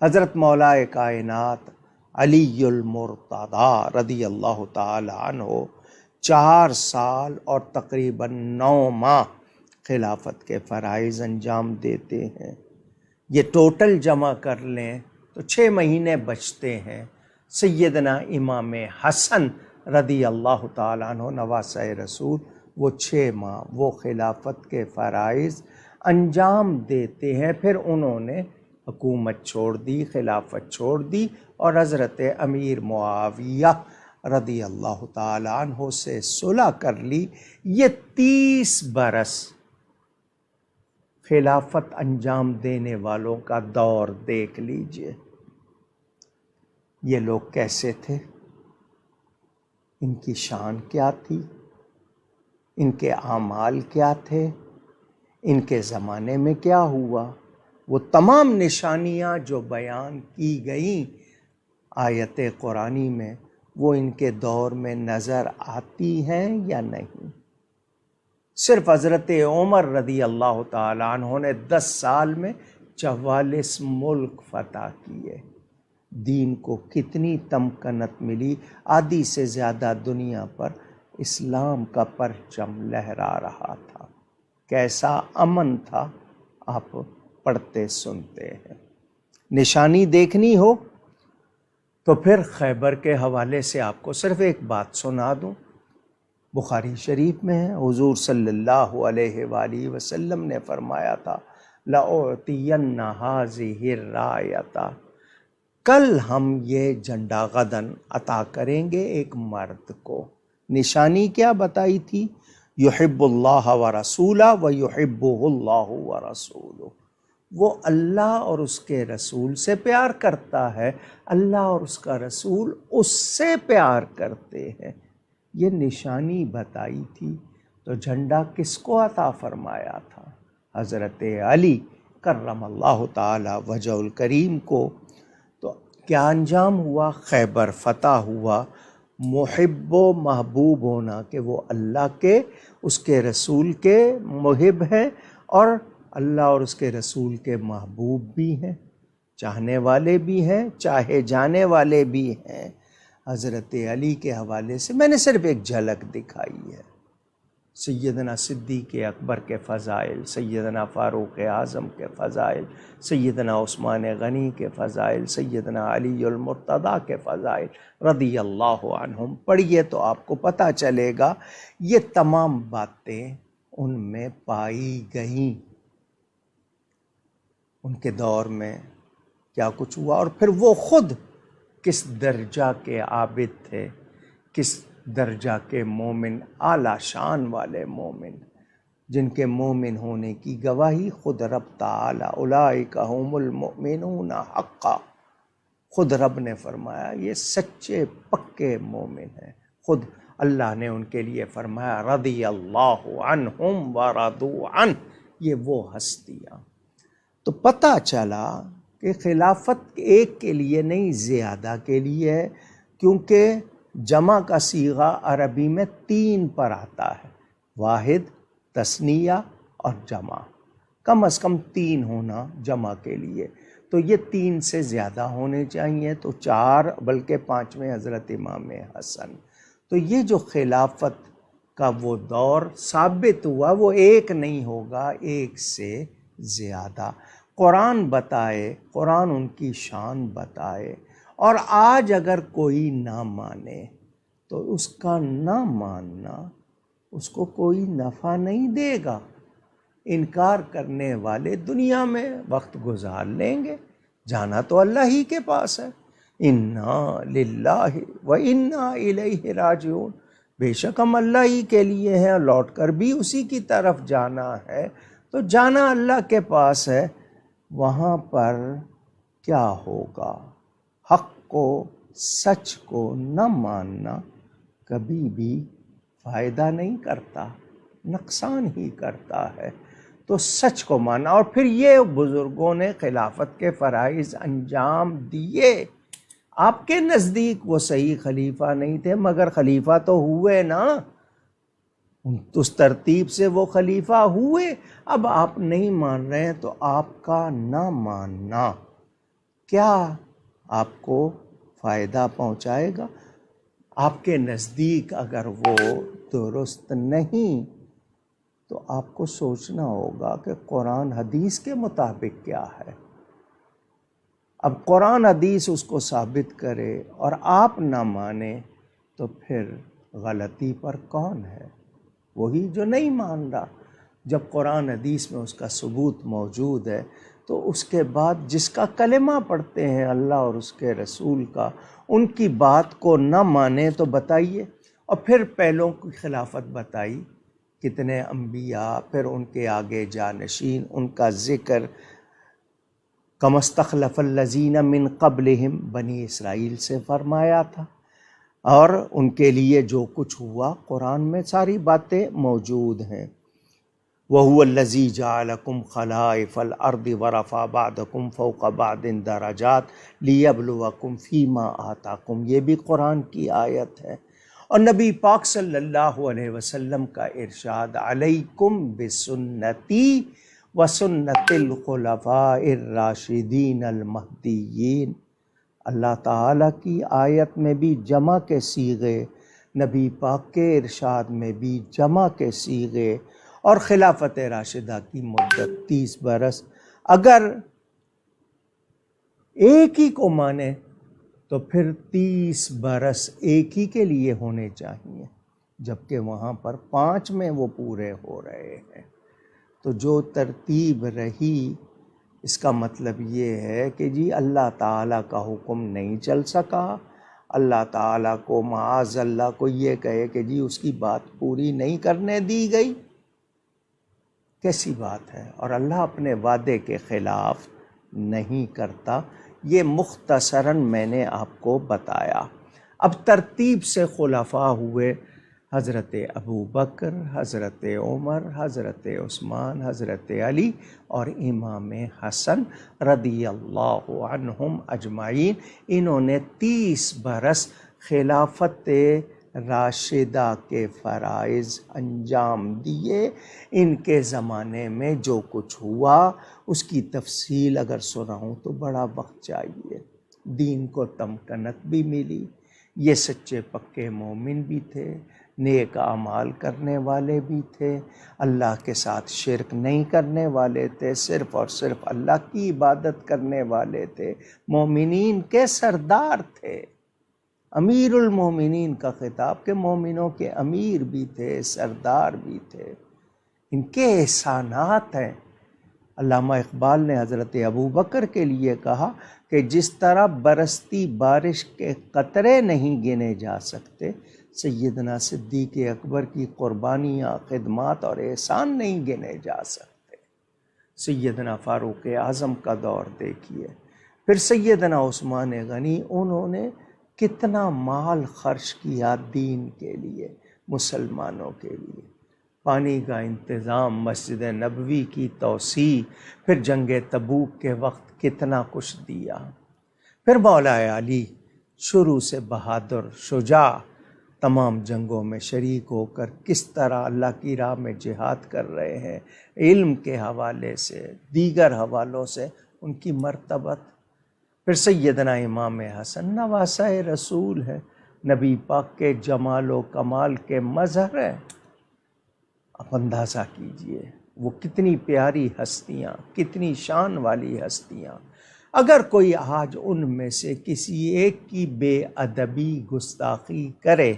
Speaker 1: حضرت مولا کائنات علی المرتضی رضی اللہ تعالی عنہ 4 سال اور تقریباً 9 ماہ خلافت کے فرائض انجام دیتے ہیں۔ یہ ٹوٹل جمع کر لیں تو 6 مہینے بچتے ہیں۔ سیدنا امام حسن رضی اللہ تعالیٰ عنہ نواسہ رسول، وہ 6 ماہ وہ خلافت کے فرائض انجام دیتے ہیں، پھر انہوں نے حکومت چھوڑ دی، خلافت چھوڑ دی، اور حضرت امیر معاویہ رضی اللہ تعالیٰ عنہ سے صلح کر لی۔ یہ 30 برس خلافت انجام دینے والوں کا دور دیکھ لیجئے۔ یہ لوگ کیسے تھے؟ ان کی شان کیا تھی؟ ان کے اعمال کیا تھے؟ ان کے زمانے میں کیا ہوا؟ وہ تمام نشانیاں جو بیان کی گئیں آیت قرآنی میں، وہ ان کے دور میں نظر آتی ہیں یا نہیں؟ صرف حضرت عمر رضی اللہ تعالیٰ عنہ نے 10 سال میں 44 ملک فتح کیے۔ دین کو کتنی تمکنت ملی، آدھی سے زیادہ دنیا پر اسلام کا پرچم لہرا رہا تھا۔ کیسا امن تھا، آپ پڑھتے سنتے ہیں۔ نشانی دیکھنی ہو تو پھر خیبر کے حوالے سے آپ کو صرف ایک بات سنا دوں۔ بخاری شریف میں ہے، حضور صلی اللہ علیہ وآلہ وسلم نے فرمایا تھا لَأُعْطِيَنَّ هَٰذِهِ الرَّایَةَ، کل ہم یہ جھنڈا غدن عطا کریں گے ایک مرد کو۔ نشانی کیا بتائی تھی؟ یحب اللہ ورسولہ ویحبہ اللہ ورسولہ، وہ اللہ اور اس کے رسول سے پیار کرتا ہے، اللہ اور اس کا رسول اس سے پیار کرتے ہیں۔ یہ نشانی بتائی تھی۔ تو جھنڈا کس کو عطا فرمایا تھا؟ حضرت علی کرم اللہ تعالی وجہ الکریم کو۔ تو کیا انجام ہوا؟ خیبر فتح ہوا۔ محب و محبوب ہونا کہ وہ اللہ کے، اس کے رسول کے محب ہیں، اور اللہ اور اس کے رسول کے محبوب بھی ہیں، چاہنے والے بھی ہیں، چاہے جانے والے بھی ہیں۔ حضرت علی کے حوالے سے میں نے صرف ایک جھلک دکھائی ہے۔ سیدنا صدیق اکبر کے فضائل، سیدنا فاروق اعظم کے فضائل، سیدنا عثمان غنی کے فضائل، سیدنا علی المرتضی کے فضائل رضی اللہ عنہم پڑھیے تو آپ کو پتہ چلے گا یہ تمام باتیں ان میں پائی گئیں۔ ان کے دور میں کیا کچھ ہوا، اور پھر وہ خود کس درجہ کے عابد تھے، کس درجہ کے مومن، اعلیٰ شان والے مومن، جن کے مومن ہونے کی گواہی خود رب تعالی اولئک هم المؤمنون حقا، خود رب نے فرمایا یہ سچے پکے مومن ہیں۔ خود اللہ نے ان کے لیے فرمایا رضی اللہ عنہم ورضوا عنہ، یہ وہ ہستیاں۔ تو پتہ چلا کہ خلافت ایک کے لیے نہیں، زیادہ کے لیے ہے، کیونکہ جمع کا صیغہ عربی میں 3 پر آتا ہے، واحد، تثنیہ اور جمع، کم از کم 3 ہونا جمع کے لیے۔ تو یہ 3 سے زیادہ ہونے چاہیے، تو 4 بلکہ 5ویں حضرت امام حسن۔ تو یہ جو خلافت کا وہ دور ثابت ہوا وہ ایک نہیں ہوگا، ایک سے زیادہ۔ قرآن بتائے، قرآن ان کی شان بتائے، اور آج اگر کوئی نہ مانے تو اس کا نہ ماننا اس کو کوئی نفع نہیں دے گا۔ انکار کرنے والے دنیا میں وقت گزار لیں گے، جانا تو اللہ ہی کے پاس ہے۔ انا للہ و انا الیہ راجعون، بے شک ہم اللہ ہی کے لیے ہیں اور لوٹ کر بھی اسی کی طرف جانا ہے۔ تو جانا اللہ کے پاس ہے، وہاں پر کیا ہوگا؟ حق کو، سچ کو نہ ماننا کبھی بھی فائدہ نہیں کرتا، نقصان ہی کرتا ہے۔ تو سچ کو ماننا، اور پھر یہ بزرگوں نے خلافت کے فرائض انجام دیے۔ آپ کے نزدیک وہ صحیح خلیفہ نہیں تھے، مگر خلیفہ تو ہوئے نا، اس ترتیب سے وہ خلیفہ ہوئے۔ اب آپ نہیں مان رہے ہیں تو آپ کا نہ ماننا کیا آپ کو فائدہ پہنچائے گا؟ آپ کے نزدیک اگر وہ درست نہیں تو آپ کو سوچنا ہوگا کہ قرآن حدیث کے مطابق کیا ہے۔ اب قرآن حدیث اس کو ثابت کرے اور آپ نہ مانیں تو پھر غلطی پر کون ہے؟ وہی جو نہیں مان رہا۔ جب قرآن حدیث میں اس کا ثبوت موجود ہے تو اس کے بعد جس کا کلمہ پڑھتے ہیں اللہ اور اس کے رسول کا، ان کی بات کو نہ مانیں تو بتائیے۔ اور پھر پہلوں کی خلافت بتائی، کتنے انبیاء، پھر ان کے آگے جانشین، ان کا ذکر، کما استخلف الذین من قبلہم، بنی اسرائیل سے فرمایا تھا، اور ان کے لیے جو کچھ ہوا قرآن میں ساری باتیں موجود ہیں۔ وَهُوَ الَّذِي جَعَلَكُمْ خَلَائِفَ الْأَرْضِ وَرَفَعَ بَعْضَكُمْ فَوْقَ بَعْضٍ دَرَجَاتٍ لِيَبْلُوَكُمْ فِي مَا آتَاكُمْ، یہ بھی قرآن کی آیت ہے۔ اور نبی پاک صلی اللہ علیہ وسلم کا ارشاد، علیکم بسنتی وسنت الخلفاء الراشدین المہدیین۔ اللہ تعالیٰ کی آیت میں بھی جمع کے صیغے، نبی پاک کے ارشاد میں بھی جمع کے صیغے، اور خلافت راشدہ کی مدت 30 برس۔ اگر ایک ہی کو مانے تو پھر 30 برس ایک ہی کے لیے ہونے چاہیے، جبکہ وہاں پر 5 میں وہ پورے ہو رہے ہیں۔ تو جو ترتیب رہی، اس کا مطلب یہ ہے کہ جی اللہ تعالیٰ کا حکم نہیں چل سکا، اللہ تعالیٰ کو معاذ اللہ کو یہ کہے کہ جی اس کی بات پوری نہیں کرنے دی گئی، کیسی بات ہے؟ اور اللہ اپنے وعدے کے خلاف نہیں کرتا۔ یہ مختصراً میں نے آپ کو بتایا۔ اب ترتیب سے خلفاء ہوئے، حضرت ابوبکر، حضرت عمر، حضرت عثمان، حضرت علی اور امام حسن رضی اللہ عنہم اجمعین۔ انہوں نے 30 برس خلافت راشدہ کے فرائض انجام دیے۔ ان کے زمانے میں جو کچھ ہوا اس کی تفصیل اگر سناؤں تو بڑا وقت چاہیے۔ دین کو تمکنت بھی ملی، یہ سچے پکے مومن بھی تھے، نیک اعمال کرنے والے بھی تھے، اللہ کے ساتھ شرک نہیں کرنے والے تھے، صرف اور صرف اللہ کی عبادت کرنے والے تھے، مومنین کے سردار تھے۔ امیر المومنین کا خطاب کہ مومنوں کے امیر بھی تھے، سردار بھی تھے۔ ان کے احسانات ہیں۔ علامہ اقبال نے حضرت ابوبکر کے لیے کہا کہ جس طرح برستی بارش کے قطرے نہیں گنے جا سکتے، سیدنا صدیق اکبر کی قربانیاں، خدمات اور احسان نہیں گنے جا سکتے۔ سیدنا فاروق اعظم کا دور دیکھیے، پھر سیدنا عثمان غنی، انہوں نے کتنا مال خرچ کیا دین کے لیے، مسلمانوں کے لیے، پانی کا انتظام، مسجد نبوی کی توسیع، پھر جنگ تبوک کے وقت کتنا کچھ دیا۔ پھر مولا علی شروع سے بہادر، شجاع، تمام جنگوں میں شریک ہو کر کس طرح اللہ کی راہ میں جہاد کر رہے ہیں، علم کے حوالے سے، دیگر حوالوں سے ان کی مرتبت۔ پھر سیدنا امام حسن نواسہ رسول ہے، نبی پاک کے جمال و کمال کے مظہر ہے۔ اب اندازہ کیجئے وہ کتنی پیاری ہستیاں، کتنی شان والی ہستیاں، اگر کوئی آج ان میں سے کسی ایک کی بے ادبی گستاخی کرے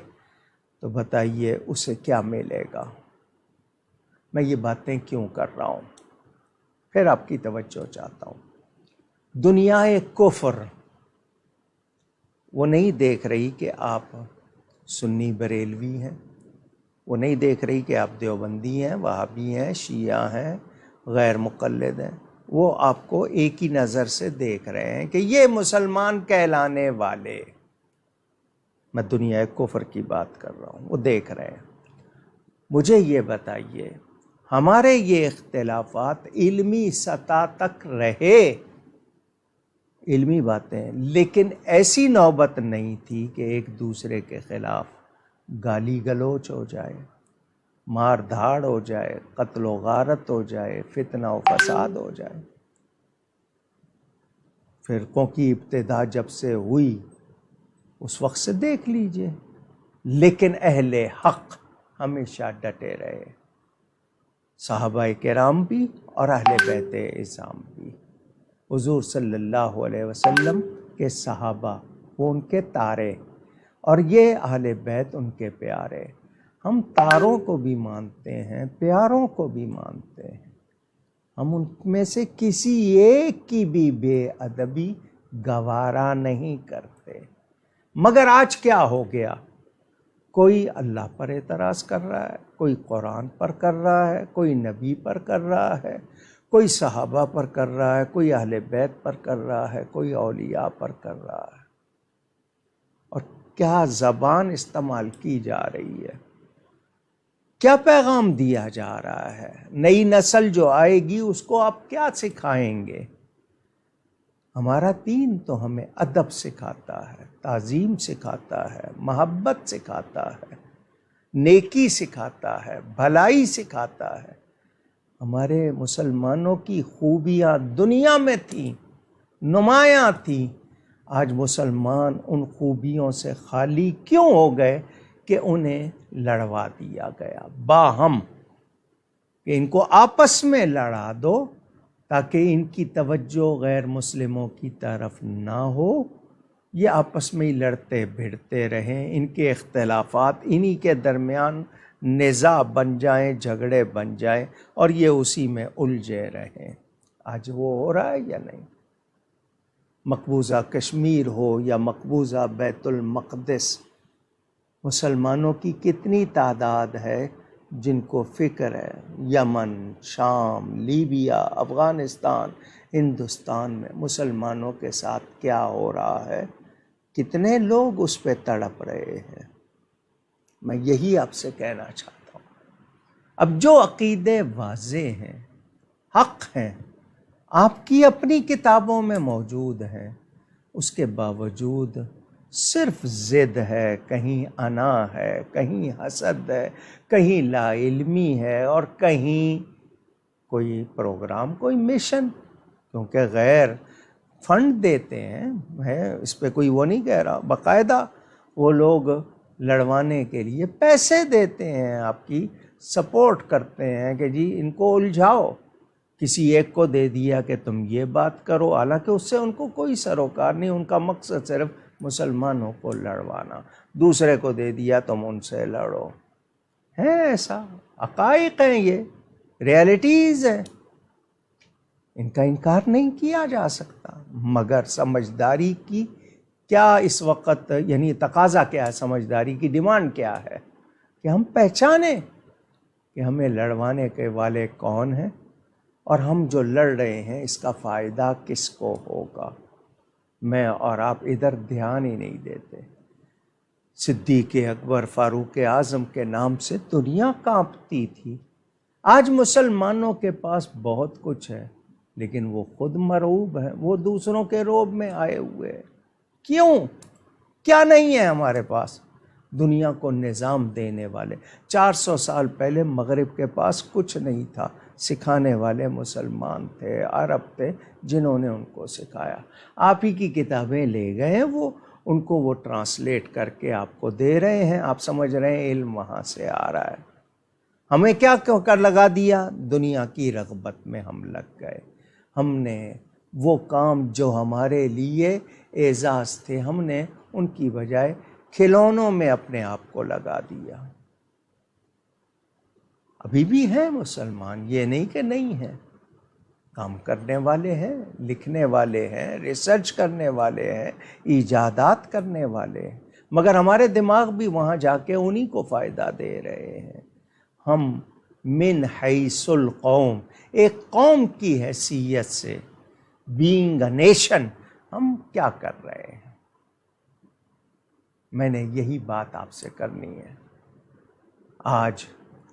Speaker 1: تو بتائیے اسے کیا ملے گا؟ میں یہ باتیں کیوں کر رہا ہوں؟ پھر آپ کی توجہ چاہتا ہوں۔ دنیا کفر وہ نہیں دیکھ رہی کہ آپ سنی بریلوی ہیں، وہ نہیں دیکھ رہی کہ آپ دیوبندی ہیں، وہابی ہیں، شیعہ ہیں، غیر مقلد ہیں۔ وہ آپ کو ایک ہی نظر سے دیکھ رہے ہیں کہ یہ مسلمان کہلانے والے، میں دنیا کفر کی بات کر رہا ہوں، وہ دیکھ رہے ہیں۔ مجھے یہ بتائیے، ہمارے یہ اختلافات علمی سطح تک رہے، علمی باتیں، لیکن ایسی نوبت نہیں تھی کہ ایک دوسرے کے خلاف گالی گلوچ ہو جائے، مار دھاڑ ہو جائے، قتل و غارت ہو جائے، فتنہ و فساد ہو جائے۔ فرقوں کی ابتدا جب سے ہوئی اس وقت سے دیکھ لیجئے، لیکن اہل حق ہمیشہ ڈٹے رہے، صحابہ کرام بھی اور اہل بیت اعظام بھی۔ حضور صلی اللہ علیہ وسلم کے صحابہ وہ ان کے تارے، اور یہ اہل بیت ان کے پیارے۔ ہم تاروں کو بھی مانتے ہیں، پیاروں کو بھی مانتے ہیں، ہم ان میں سے کسی ایک کی بھی بے ادبی گوارا نہیں کرتے۔ مگر آج کیا ہو گیا؟ کوئی اللہ پر اعتراض کر رہا ہے، کوئی قرآن پر کر رہا ہے، کوئی نبی پر کر رہا ہے، کوئی صحابہ پر کر رہا ہے، کوئی اہل بیت پر کر رہا ہے، کوئی اولیاء پر کر رہا ہے۔ اور کیا زبان استعمال کی جا رہی ہے، کیا پیغام دیا جا رہا ہے؟ نئی نسل جو آئے گی اس کو آپ کیا سکھائیں گے؟ ہمارا دین تو ہمیں ادب سکھاتا ہے، تعظیم سکھاتا ہے، محبت سکھاتا ہے، نیکی سکھاتا ہے، بھلائی سکھاتا ہے۔ ہمارے مسلمانوں کی خوبیاں دنیا میں تھیں، نمایاں تھیں، آج مسلمان ان خوبیوں سے خالی کیوں ہو گئے کہ انہیں لڑوا دیا گیا باہم، کہ ان کو آپس میں لڑا دو تاکہ ان کی توجہ غیر مسلموں کی طرف نہ ہو، یہ آپس میں ہی لڑتے بھڑتے رہیں، ان کے اختلافات انہی کے درمیان نزاع بن جائیں، جھگڑے بن جائیں، اور یہ اسی میں الجھے رہیں۔ آج وہ ہو رہا ہے یا نہیں؟ مقبوضہ کشمیر ہو یا مقبوضہ بیت المقدس، مسلمانوں کی کتنی تعداد ہے جن کو فکر ہے یمن، شام، لیبیا، افغانستان، ہندوستان میں مسلمانوں کے ساتھ کیا ہو رہا ہے، کتنے لوگ اس پہ تڑپ رہے ہیں۔ میں یہی آپ سے کہنا چاہتا ہوں۔ اب جو عقیدے واضح ہیں، حق ہیں، آپ کی اپنی کتابوں میں موجود ہیں، اس کے باوجود صرف ضد ہے، کہیں انا ہے، کہیں حسد ہے، کہیں لا علمی ہے، اور کہیں کوئی پروگرام، کوئی مشن، کیونکہ غیر فنڈ دیتے ہیں، اس پہ کوئی وہ نہیں کہہ رہا، باقاعدہ وہ لوگ لڑوانے کے لیے پیسے دیتے ہیں، آپ کی سپورٹ کرتے ہیں کہ جی ان کو الجھاؤ، کسی ایک کو دے دیا کہ تم یہ بات کرو، حالانکہ اس سے ان کو کوئی سروکار نہیں، ان کا مقصد صرف مسلمانوں کو لڑوانا، دوسرے کو دے دیا تم ان سے لڑو۔ ہے ایسا، حقائق ہیں، یہ ریالٹیز ہیں، ان کا انکار نہیں کیا جا سکتا۔ مگر سمجھداری کی کیا اس وقت، یعنی تقاضا کیا ہے، سمجھداری کی ڈیمانڈ کیا ہے کہ ہم پہچانیں کہ ہمیں لڑوانے کے والے کون ہیں، اور ہم جو لڑ رہے ہیں اس کا فائدہ کس کو ہوگا۔ میں اور آپ ادھر دھیان ہی نہیں دیتے۔ صدیق اکبر، فاروق اعظم کے نام سے دنیا کانپتی تھی۔ آج مسلمانوں کے پاس بہت کچھ ہے، لیکن وہ خود مرعوب ہیں، وہ دوسروں کے روب میں آئے ہوئے ہیں۔ کیوں؟ کیا نہیں ہے ہمارے پاس؟ دنیا کو نظام دینے والے۔ 400 سال پہلے مغرب کے پاس کچھ نہیں تھا، سکھانے والے مسلمان تھے، عرب تھے، جنہوں نے ان کو سکھایا۔ آپ ہی کی کتابیں لے گئے، وہ ان کو وہ ٹرانسلیٹ کر کے آپ کو دے رہے ہیں، آپ سمجھ رہے ہیں علم وہاں سے آ رہا ہے۔ ہمیں کیا کر لگا دیا؟ دنیا کی رغبت میں ہم لگ گئے. ہم نے وہ کام جو ہمارے لیے اعزاز تھے، ہم نے ان کی بجائے کھلونوں میں اپنے آپ کو لگا دیا. ابھی بھی ہیں مسلمان، یہ نہیں کہ نہیں ہیں، کام کرنے والے ہیں، لکھنے والے ہیں، ریسرچ کرنے والے ہیں، ایجادات کرنے والے ہیں، مگر ہمارے دماغ بھی وہاں جا کے انہی کو فائدہ دے رہے ہیں. ہم من حیث القوم، ایک قوم کی حیثیت سے، بینگ اے نیشن، ہم کیا کر رہے ہیں؟ میں نے یہی بات آپ سے کرنی ہے. آج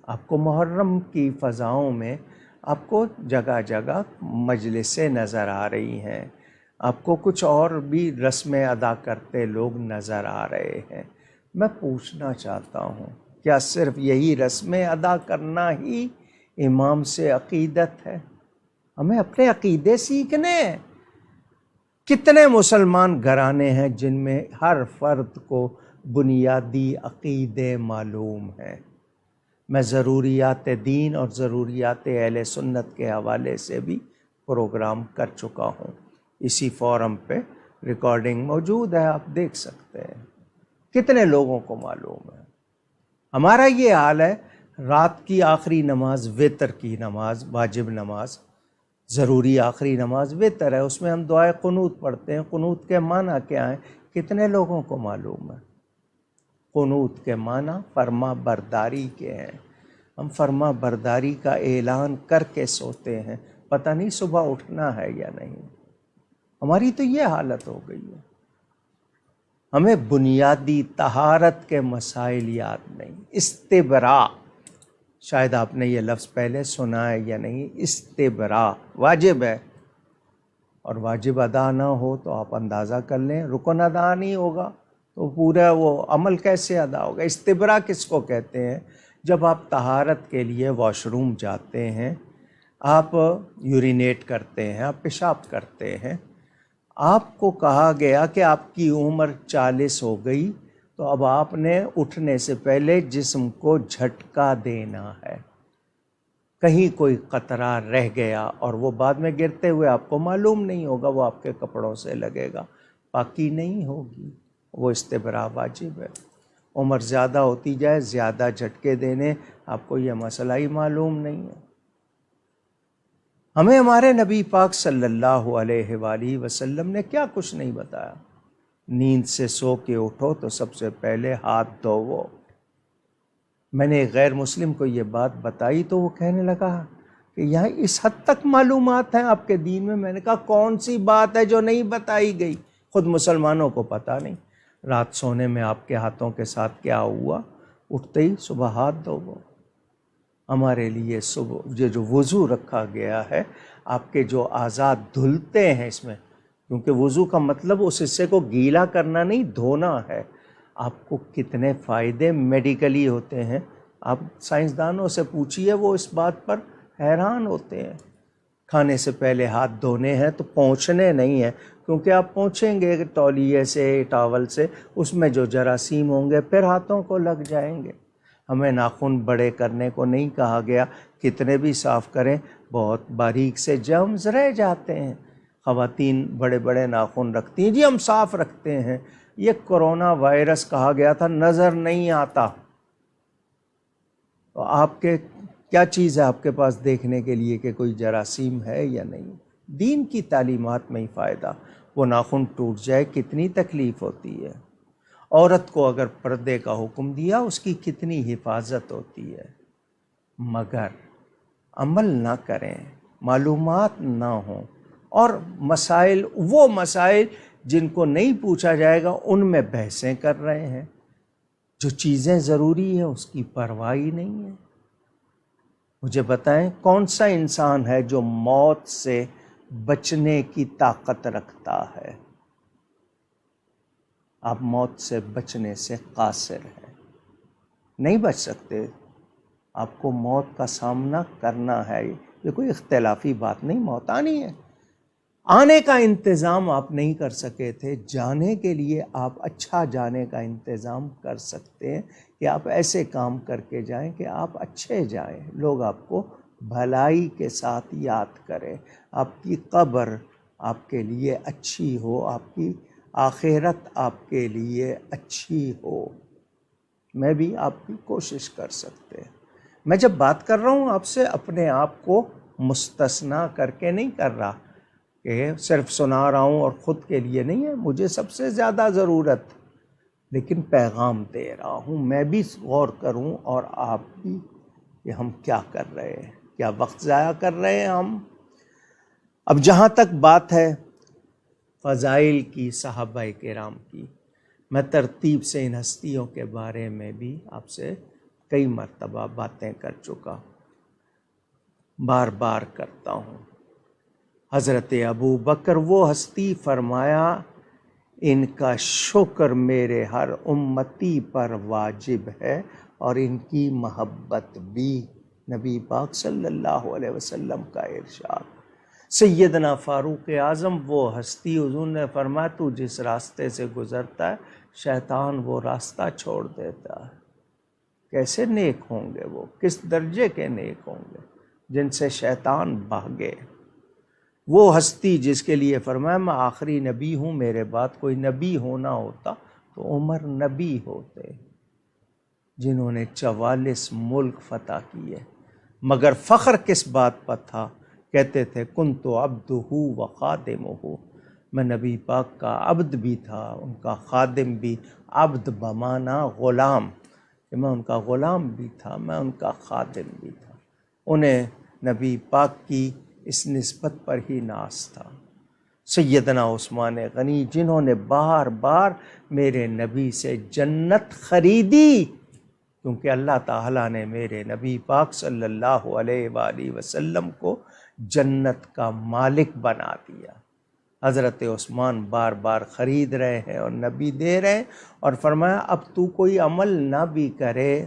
Speaker 1: آپ کو محرم کی فضاؤں میں آپ کو جگہ جگہ مجلسیں نظر آ رہی ہیں، آپ کو کچھ اور بھی رسمیں ادا کرتے لوگ نظر آ رہے ہیں. میں پوچھنا چاہتا ہوں، کیا صرف یہی رسمیں ادا کرنا ہی امام سے عقیدت ہے؟ ہمیں اپنے عقیدے سیکھنے ہیں. کتنے مسلمان گھرانے ہیں جن میں ہر فرد کو بنیادی عقیدے معلوم ہیں. میں ضروریات دین اور ضروریات اہل سنت کے حوالے سے بھی پروگرام کر چکا ہوں. اسی فورم پہ ریکارڈنگ موجود ہے، آپ دیکھ سکتے ہیں. کتنے لوگوں کو معلوم ہے؟ ہمارا یہ حال ہے. رات کی آخری نماز وتر کی نماز، واجب نماز، ضروری آخری نماز وتر ہے، اس میں ہم دعائے قنوت پڑھتے ہیں. قنوت کے معنی کیا ہیں؟ کتنے لوگوں کو معلوم ہے؟ قنوت کے معنی فرما برداری کے ہیں. ہم فرما برداری کا اعلان کر کے سوتے ہیں، پتہ نہیں صبح اٹھنا ہے یا نہیں. ہماری تو یہ حالت ہو گئی ہے. ہمیں بنیادی طہارت کے مسائل یاد نہیں. استبراء، شاید آپ نے یہ لفظ پہلے سنا ہے یا نہیں. استبراء واجب ہے، اور واجب ادا نہ ہو تو آپ اندازہ کر لیں، رکن ادا نہیں ہوگا تو پورا وہ عمل کیسے ادا ہوگا؟ استبراء کس کو کہتے ہیں؟ جب آپ طہارت کے لیے واش روم جاتے ہیں، آپ یورینیٹ کرتے ہیں، آپ پیشاب کرتے ہیں، آپ کو کہا گیا کہ آپ کی عمر 40 ہو گئی، تو اب آپ نے اٹھنے سے پہلے جسم کو جھٹکا دینا ہے. کہیں کوئی قطرہ رہ گیا اور وہ بعد میں گرتے ہوئے آپ کو معلوم نہیں ہوگا، وہ آپ کے کپڑوں سے لگے گا، پاکی نہیں ہوگی. وہ استبراء واجب ہے. عمر زیادہ ہوتی جائے، زیادہ جھٹکے دینے، آپ کو یہ مسئلہ ہی معلوم نہیں ہے. ہمیں ہمارے نبی پاک صلی اللہ علیہ وآلہ وسلم نے کیا کچھ نہیں بتایا. نیند سے سو کے اٹھو تو سب سے پہلے ہاتھ دھوو. میں نے ایک غیر مسلم کو یہ بات بتائی تو وہ کہنے لگا کہ یہاں اس حد تک معلومات ہیں آپ کے دین میں. میں نے کہا کون سی بات ہے جو نہیں بتائی گئی؟ خود مسلمانوں کو پتہ نہیں. رات سونے میں آپ کے ہاتھوں کے ساتھ کیا ہوا، اٹھتے ہی صبح ہاتھ دھوو. ہمارے لیے صبح یہ جو وضو رکھا گیا ہے، آپ کے جو اعضاء دھلتے ہیں اس میں، کیونکہ وضو کا مطلب اس حصے کو گیلا کرنا نہیں، دھونا ہے. آپ کو کتنے فائدے میڈیکلی ہوتے ہیں، آپ سائنسدانوں سے پوچھئے، وہ اس بات پر حیران ہوتے ہیں. کھانے سے پہلے ہاتھ دھونے ہیں تو پونچھنے نہیں ہیں، کیونکہ آپ پونچھیں گے تولیے سے، ٹاول سے، اس میں جو جراثیم ہوں گے پھر ہاتھوں کو لگ جائیں گے. ہمیں ناخن بڑے کرنے کو نہیں کہا گیا، کتنے بھی صاف کریں بہت باریک سے جرمز رہ جاتے ہیں. خواتین بڑے بڑے ناخن رکھتی ہیں، جی ہم صاف رکھتے ہیں. یہ کرونا وائرس کہا گیا تھا نظر نہیں آتا، تو آپ کے کیا چیز ہے آپ کے پاس دیکھنے کے لیے کہ کوئی جراثیم ہے یا نہیں؟ دین کی تعلیمات میں ہی فائدہ. وہ ناخن ٹوٹ جائے کتنی تکلیف ہوتی ہے. عورت کو اگر پردے کا حکم دیا، اس کی کتنی حفاظت ہوتی ہے. مگر عمل نہ کریں، معلومات نہ ہوں، اور مسائل، وہ مسائل جن کو نہیں پوچھا جائے گا ان میں بحثیں کر رہے ہیں. جو چیزیں ضروری ہیں اس کی پرواہ ہی نہیں ہے. مجھے بتائیں کون سا انسان ہے جو موت سے بچنے کی طاقت رکھتا ہے؟ آپ موت سے بچنے سے قاصر ہیں، نہیں بچ سکتے. آپ کو موت کا سامنا کرنا ہے. یہ کوئی اختلافی بات نہیں، موت آنی ہے. آنے کا انتظام آپ نہیں کر سکے تھے، جانے کے لیے آپ اچھا جانے کا انتظام کر سکتے ہیں کہ آپ ایسے کام کر کے جائیں کہ آپ اچھے جائیں، لوگ آپ کو بھلائی کے ساتھ یاد کریں، آپ کی قبر آپ کے لیے اچھی ہو، آپ کی آخرت آپ کے لیے اچھی ہو۔ میں بھی آپ کی کوشش کر سکتے ہیں۔ میں جب بات کر رہا ہوں آپ سے، اپنے آپ کو مستثنا کر کے نہیں کر رہا کہ صرف سنا رہا ہوں اور خود کے لیے نہیں ہے، مجھے سب سے زیادہ ضرورت، لیکن پیغام دے رہا ہوں، میں بھی غور کروں اور آپ بھی، کہ ہم کیا کر رہے ہیں، کیا وقت ضائع کر رہے ہیں ہم۔ اب جہاں تک بات ہے فضائل کی، صحابہ کرام کی، میں ترتیب سے ان ہستیوں کے بارے میں بھی آپ سے کئی مرتبہ باتیں کر چکا، بار بار کرتا ہوں۔ حضرت ابو بکر وہ ہستی، فرمایا ان کا شکر میرے ہر امتی پر واجب ہے اور ان کی محبت بھی، نبی پاک صلی اللہ علیہ وسلم کا ارشاد۔ سیدنا فاروق اعظم وہ ہستی، حضور نے فرمایا تو جس راستے سے گزرتا ہے شیطان وہ راستہ چھوڑ دیتا ہے۔ کیسے نیک ہوں گے وہ، کس درجے کے نیک ہوں گے جن سے شیطان بھاگے۔ وہ ہستی جس کے لیے فرمایا میں آخری نبی ہوں، میرے بعد کوئی نبی ہونا ہوتا تو عمر نبی ہوتے، جنہوں نے 44 ملک فتح کیے، مگر فخر کس بات پر تھا؟ کہتے تھے کنت عبدہ و خادمہ، میں نبی پاک کا عبد بھی تھا، ان کا خادم بھی، عبد بمانا غلام، کہ میں ان کا غلام بھی تھا، میں ان کا خادم بھی تھا۔ انہیں نبی پاک کی اس نسبت پر ہی ناز تھا۔ سیدنا عثمان غنی جنہوں نے بار بار میرے نبی سے جنت خریدی، کیونکہ اللہ تعالیٰ نے میرے نبی پاک صلی اللہ علیہ وآلہ وسلم کو جنت کا مالک بنا دیا۔ حضرت عثمان بار بار خرید رہے ہیں اور نبی دے رہے ہیں، اور فرمایا اب تو کوئی عمل نہ بھی کرے،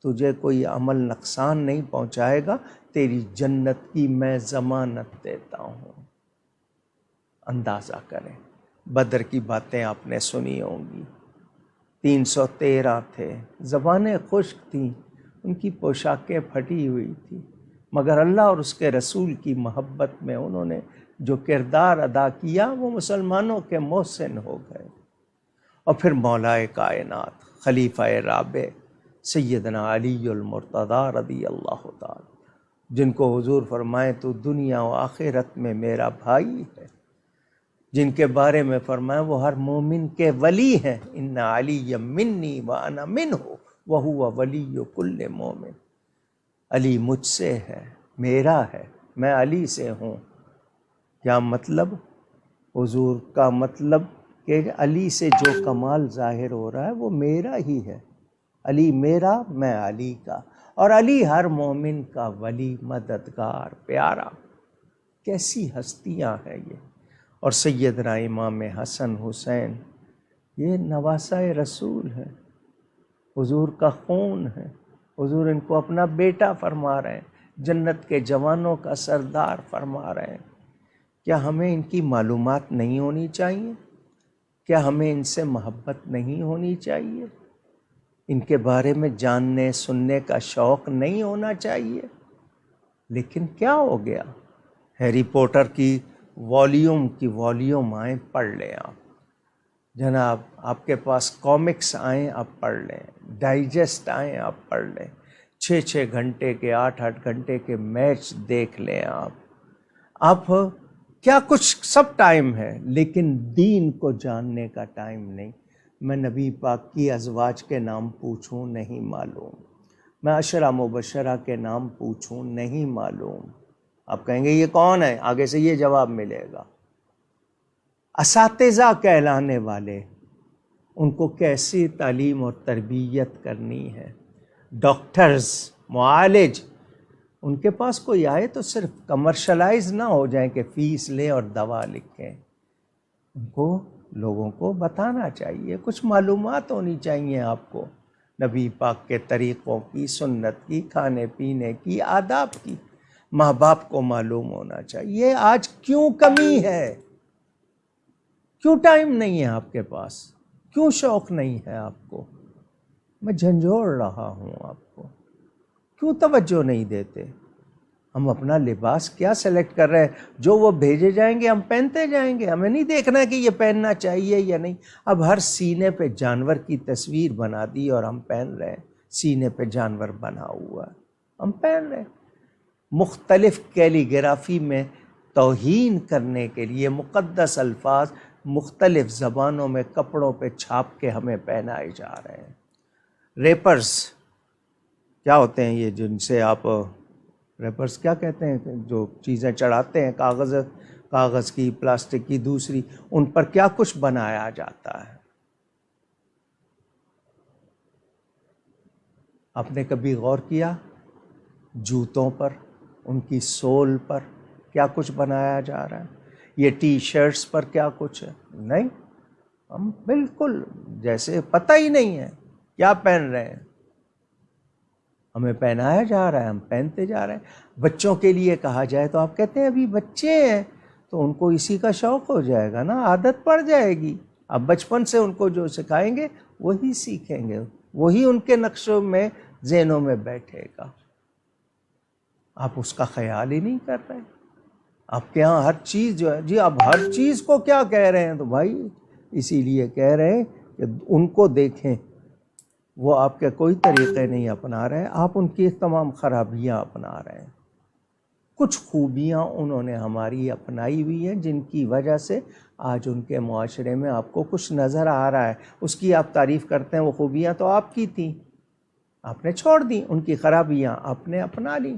Speaker 1: تجھے کوئی عمل نقصان نہیں پہنچائے گا، تیری جنت کی میں ضمانت دیتا ہوں۔ اندازہ کریں، بدر کی باتیں آپ نے سنی ہوں گی، 313 تھے، زبانیں خشک تھیں، ان کی پوشاکیں پھٹی ہوئی تھیں، مگر اللہ اور اس کے رسول کی محبت میں انہوں نے جو کردار ادا کیا وہ مسلمانوں کے محسن ہو گئے۔ اور پھر مولا کائنات خلیفہ رابع سیدنا علی المرتضیٰ رضی اللہ تعالی، جن کو حضور فرمائے تو دنیا و آخرت میں میرا بھائی ہے، جن کے بارے میں فرمایا وہ ہر مومن کے ولی ہیں، ان علی منی وانا منہ وہو ولی کل مومن، علی مجھ سے ہے، میرا ہے، میں علی سے ہوں۔ کیا مطلب؟ حضور کا مطلب کہ علی سے جو کمال ظاہر ہو رہا ہے وہ میرا ہی ہے، علی میرا، میں علی کا، اور علی ہر مومن کا ولی، مددگار، پیارا۔ کیسی ہستیاں ہیں یہ۔ اور سیدنا امام حسن حسین، یہ نواسہ رسول ہیں، حضور کا خون ہے، حضور ان کو اپنا بیٹا فرما رہے ہیں، جنت کے جوانوں کا سردار فرما رہے ہیں۔ کیا ہمیں ان کی معلومات نہیں ہونی چاہیے؟ کیا ہمیں ان سے محبت نہیں ہونی چاہیے؟ ان کے بارے میں جاننے سننے کا شوق نہیں ہونا چاہیے؟ لیکن کیا ہو گیا؟ ہیری پوٹر کی والیوم آئیں پڑھ لیں آپ، جناب آپ کے پاس کامکس آئیں آپ پڑھ لیں، ڈائجسٹ آئیں آپ پڑھ لیں، 6 گھنٹے کے 8 گھنٹے کے میچ دیکھ لیں آپ کیا کچھ سب ٹائم ہے، لیکن دین کو جاننے کا ٹائم نہیں۔ میں نبی پاک کی ازواج کے نام پوچھوں نہیں معلوم، میں عشرہ مبشرہ کے نام پوچھوں نہیں معلوم۔ آپ کہیں گے یہ کون ہے؟ آگے سے یہ جواب ملے گا۔ اساتذہ کہلانے والے، ان کو کیسی تعلیم اور تربیت کرنی ہے، ڈاکٹرز، معالج، ان کے پاس کوئی آئے تو صرف کمرشلائز نہ ہو جائیں کہ فیس لیں اور دوا لکھیں، ان کو لوگوں کو بتانا چاہیے، کچھ معلومات ہونی چاہیے آپ کو، نبی پاک کے طریقوں کی، سنت کی، کھانے پینے کی، آداب کی۔ ماں باپ کو معلوم ہونا چاہیے. آج کیوں کمی ہے؟ کیوں ٹائم نہیں ہے آپ کے پاس؟ کیوں شوق نہیں ہے آپ کو؟ میں جھنجھوڑ رہا ہوں آپ کو. کیوں توجہ نہیں دیتے؟ ہم اپنا لباس کیا سلیکٹ کر رہے ہیں؟ جو وہ بھیجے جائیں گے ہم پہنتے جائیں گے. ہمیں نہیں دیکھنا کہ یہ پہننا چاہیے یا نہیں. اب ہر سینے پہ جانور کی تصویر بنا دی اور ہم پہن رہے ہیں. سینے پہ جانور بنا ہوا ہم پہن رہے ہیں. مختلف کیلیگرافی میں توہین کرنے کے لیے مقدس الفاظ مختلف زبانوں میں کپڑوں پہ چھاپ کے ہمیں پہنائے جا رہے ہیں. ریپرز کیا ہوتے ہیں یہ جن سے آپ ریپرز کیا کہتے ہیں جو چیزیں چڑھاتے ہیں کاغذ کی، پلاسٹک کی، دوسری، ان پر کیا کچھ بنایا جاتا ہے. آپ نے کبھی غور کیا جوتوں پر، ان کی سول پر کیا کچھ بنایا جا رہا ہے؟ یہ ٹی شرٹس پر کیا کچھ ہے؟ نہیں، ہم بالکل جیسے پتہ ہی نہیں ہے کیا پہن رہے ہیں. ہمیں پہنایا جا رہا ہے، ہم پہنتے جا رہے ہیں. بچوں کے لیے کہا جائے تو آپ کہتے ہیں ابھی بچے ہیں تو ان کو اسی کا شوق ہو جائے گا نا، عادت پڑ جائے گی. اب بچپن سے ان کو جو سکھائیں گے وہی سیکھیں گے، وہی ان کے نقشوں میں، ذہنوں میں بیٹھے گا. آپ اس کا خیال ہی نہیں کر رہے. آپ کے ہاں ہر چیز جو ہے، جی آپ ہر چیز کو کیا کہہ رہے ہیں؟ تو بھائی اسی لیے کہہ رہے ہیں کہ ان کو دیکھیں، وہ آپ کے کوئی طریقے نہیں اپنا رہے، آپ ان کی تمام خرابیاں اپنا رہے ہیں. کچھ خوبیاں انہوں نے ہماری اپنائی ہوئی ہیں جن کی وجہ سے آج ان کے معاشرے میں آپ کو کچھ نظر آ رہا ہے. اس کی آپ تعریف کرتے ہیں، وہ خوبیاں تو آپ کی تھیں، آپ نے چھوڑ دیں. ان کی خرابیاں آپ نے اپنا لیں.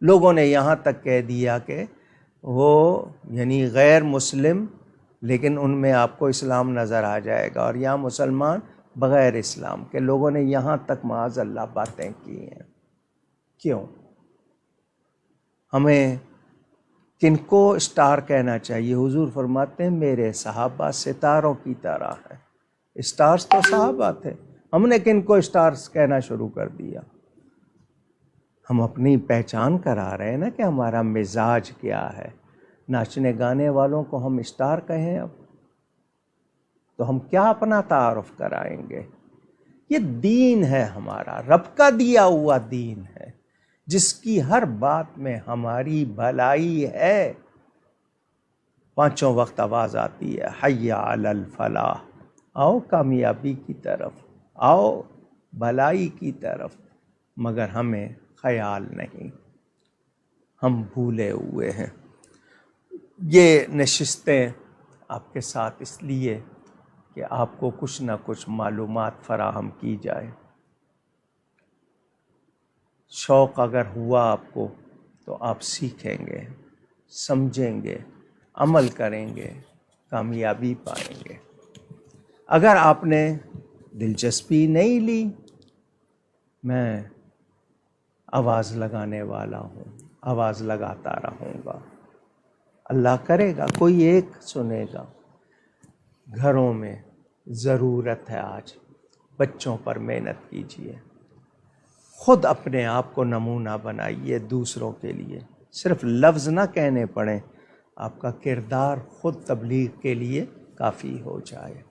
Speaker 1: لوگوں نے یہاں تک کہہ دیا کہ وہ یعنی غیر مسلم لیکن ان میں آپ کو اسلام نظر آ جائے گا، اور یہاں مسلمان بغیر اسلام کے. لوگوں نے یہاں تک معاذ اللہ باتیں کی ہیں. کیوں؟ ہمیں کن کو اسٹار کہنا چاہیے؟ حضور فرماتے ہیں میرے صحابہ ستاروں کی طرح ہیں. اسٹارز تو صحابہ تھے، ہم نے کن کو اسٹارز کہنا شروع کر دیا؟ ہم اپنی پہچان کرا رہے ہیں نا کہ ہمارا مزاج کیا ہے. ناچنے گانے والوں کو ہم اسٹار کہیں اب تو ہم کیا اپنا تعارف کرائیں گے؟ یہ دین ہے ہمارا، رب کا دیا ہوا دین ہے جس کی ہر بات میں ہماری بھلائی ہے. 5 وقت آواز آتی ہے حی علی الفلاح، آؤ کامیابی کی طرف، آؤ بھلائی کی طرف. مگر ہمیں خیال نہیں، ہم بھولے ہوئے ہیں. یہ نشستیں آپ کے ساتھ اس لیے کہ آپ کو کچھ نہ کچھ معلومات فراہم کی جائے. شوق اگر ہوا آپ کو تو آپ سیکھیں گے، سمجھیں گے، عمل کریں گے، کامیابی پائیں گے. اگر آپ نے دلچسپی نہیں لی، میں آواز لگانے والا ہوں، آواز لگاتا رہوں گا. اللہ کرے گا کوئی ایک سنے گا. گھروں میں ضرورت ہے آج بچوں پر محنت کیجیے. خود اپنے آپ کو نمونہ بنائیے دوسروں کے لیے. صرف لفظ نہ کہنے پڑیں، آپ کا کردار خود تبلیغ کے لیے کافی ہو جائے.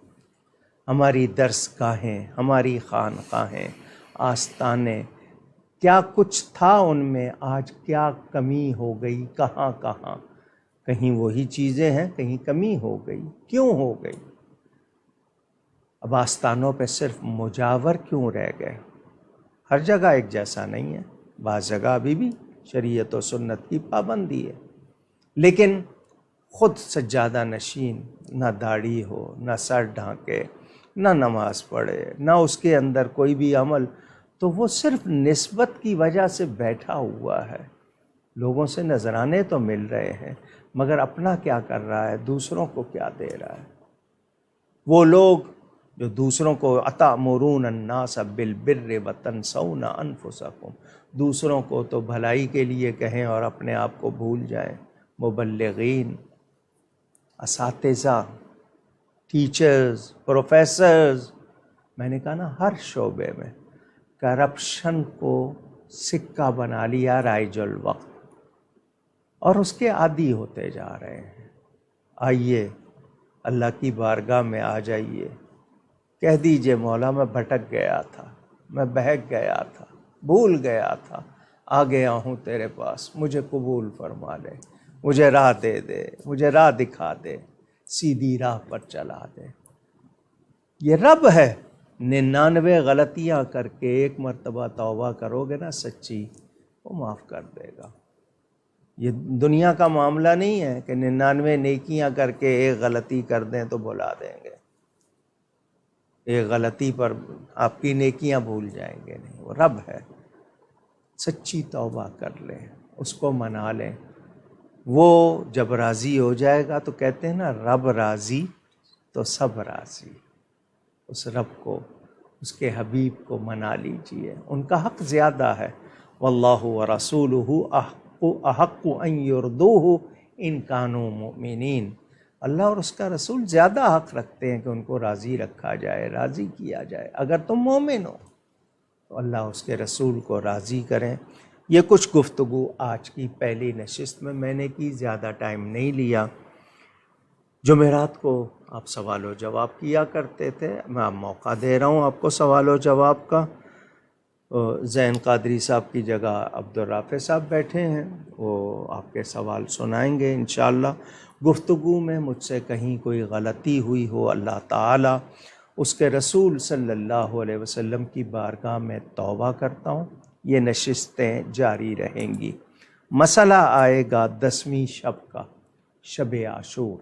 Speaker 1: ہماری درس گاہیں، ہماری خانقاہیں، آستانے، کیا کچھ تھا ان میں، آج کیا کمی ہو گئی؟ کہاں کہاں؟ کہیں وہی چیزیں ہیں، کہیں کمی ہو گئی. کیوں ہو گئی؟ اب آستانوں پہ صرف مجاور کیوں رہ گئے؟ ہر جگہ ایک جیسا نہیں ہے. بعض جگہ ابھی بھی شریعت و سنت کی پابندی ہے، لیکن خود سجادہ نشین، نہ داڑھی ہو، نہ سر ڈھانکے، نہ نماز پڑھے، نہ اس کے اندر کوئی بھی عمل، تو وہ صرف نسبت کی وجہ سے بیٹھا ہوا ہے. لوگوں سے نذرانے تو مل رہے ہیں مگر اپنا کیا کر رہا ہے؟ دوسروں کو کیا دے رہا ہے؟ وہ لوگ جو دوسروں کو اتأمرون الناس بالبر وتنسون انفسکم، دوسروں کو تو بھلائی کے لیے کہیں اور اپنے آپ کو بھول جائیں. مبلغین، اساتذہ، ٹیچرز، پروفیسرز، میں نے کہا نا ہر شعبے میں کرپشن کو سکہ بنا لیا رائج الوقت. اور اس کے عادی ہوتے جا رہے ہیں۔ آئیے اللہ کی بارگاہ میں آ جائیے، کہہ دیجئے مولا میں بھٹک گیا تھا، میں بہک گیا تھا، بھول گیا تھا، آ گیا ہوں تیرے پاس، مجھے قبول فرما لے، مجھے راہ دے دے، مجھے راہ دکھا دے، سیدھی راہ پر چلا دے۔ یہ رب ہے۔ 99 غلطیاں کر کے ایک مرتبہ توبہ کرو گے نا سچی، وہ معاف کر دے گا۔ یہ دنیا کا معاملہ نہیں ہے کہ 99 نیکیاں کر کے ایک غلطی کر دیں تو بھلا دیں گے۔ ایک غلطی پر آپ کی نیکیاں بھول جائیں گے، نہیں، وہ رب ہے۔ سچی توبہ کر لیں، اس کو منا لیں، وہ جب راضی ہو جائے گا تو کہتے ہیں نا رب راضی تو سب راضی۔ اس رب کو، اس کے حبیب کو منا لیجئے، ان کا حق زیادہ ہے۔ واللہ ورسولہ احق ان یردوہ ان کانوا مؤمنین۔ اللہ اور اس کا رسول زیادہ حق رکھتے ہیں کہ ان کو راضی رکھا جائے، راضی کیا جائے۔ اگر تم مومن ہو تو اللہ اس کے رسول کو راضی کریں۔ یہ کچھ گفتگو آج کی پہلی نشست میں نے کی، زیادہ ٹائم نہیں لیا۔ جمعرات کو آپ سوال و جواب کیا کرتے تھے، میں اب موقع دے رہا ہوں آپ کو سوال و جواب کا۔ زین قادری صاحب کی جگہ عبدالرافع صاحب بیٹھے ہیں، وہ آپ کے سوال سنائیں گے انشاءاللہ۔ گفتگو میں مجھ سے کہیں کوئی غلطی ہوئی ہو، اللہ تعالیٰ اس کے رسول صلی اللہ علیہ وسلم کی بارگاہ میں توبہ کرتا ہوں۔ یہ نشستیں جاری رہیں گی۔ مسئلہ آئے گا 10ویں شب کا، شب عاشور،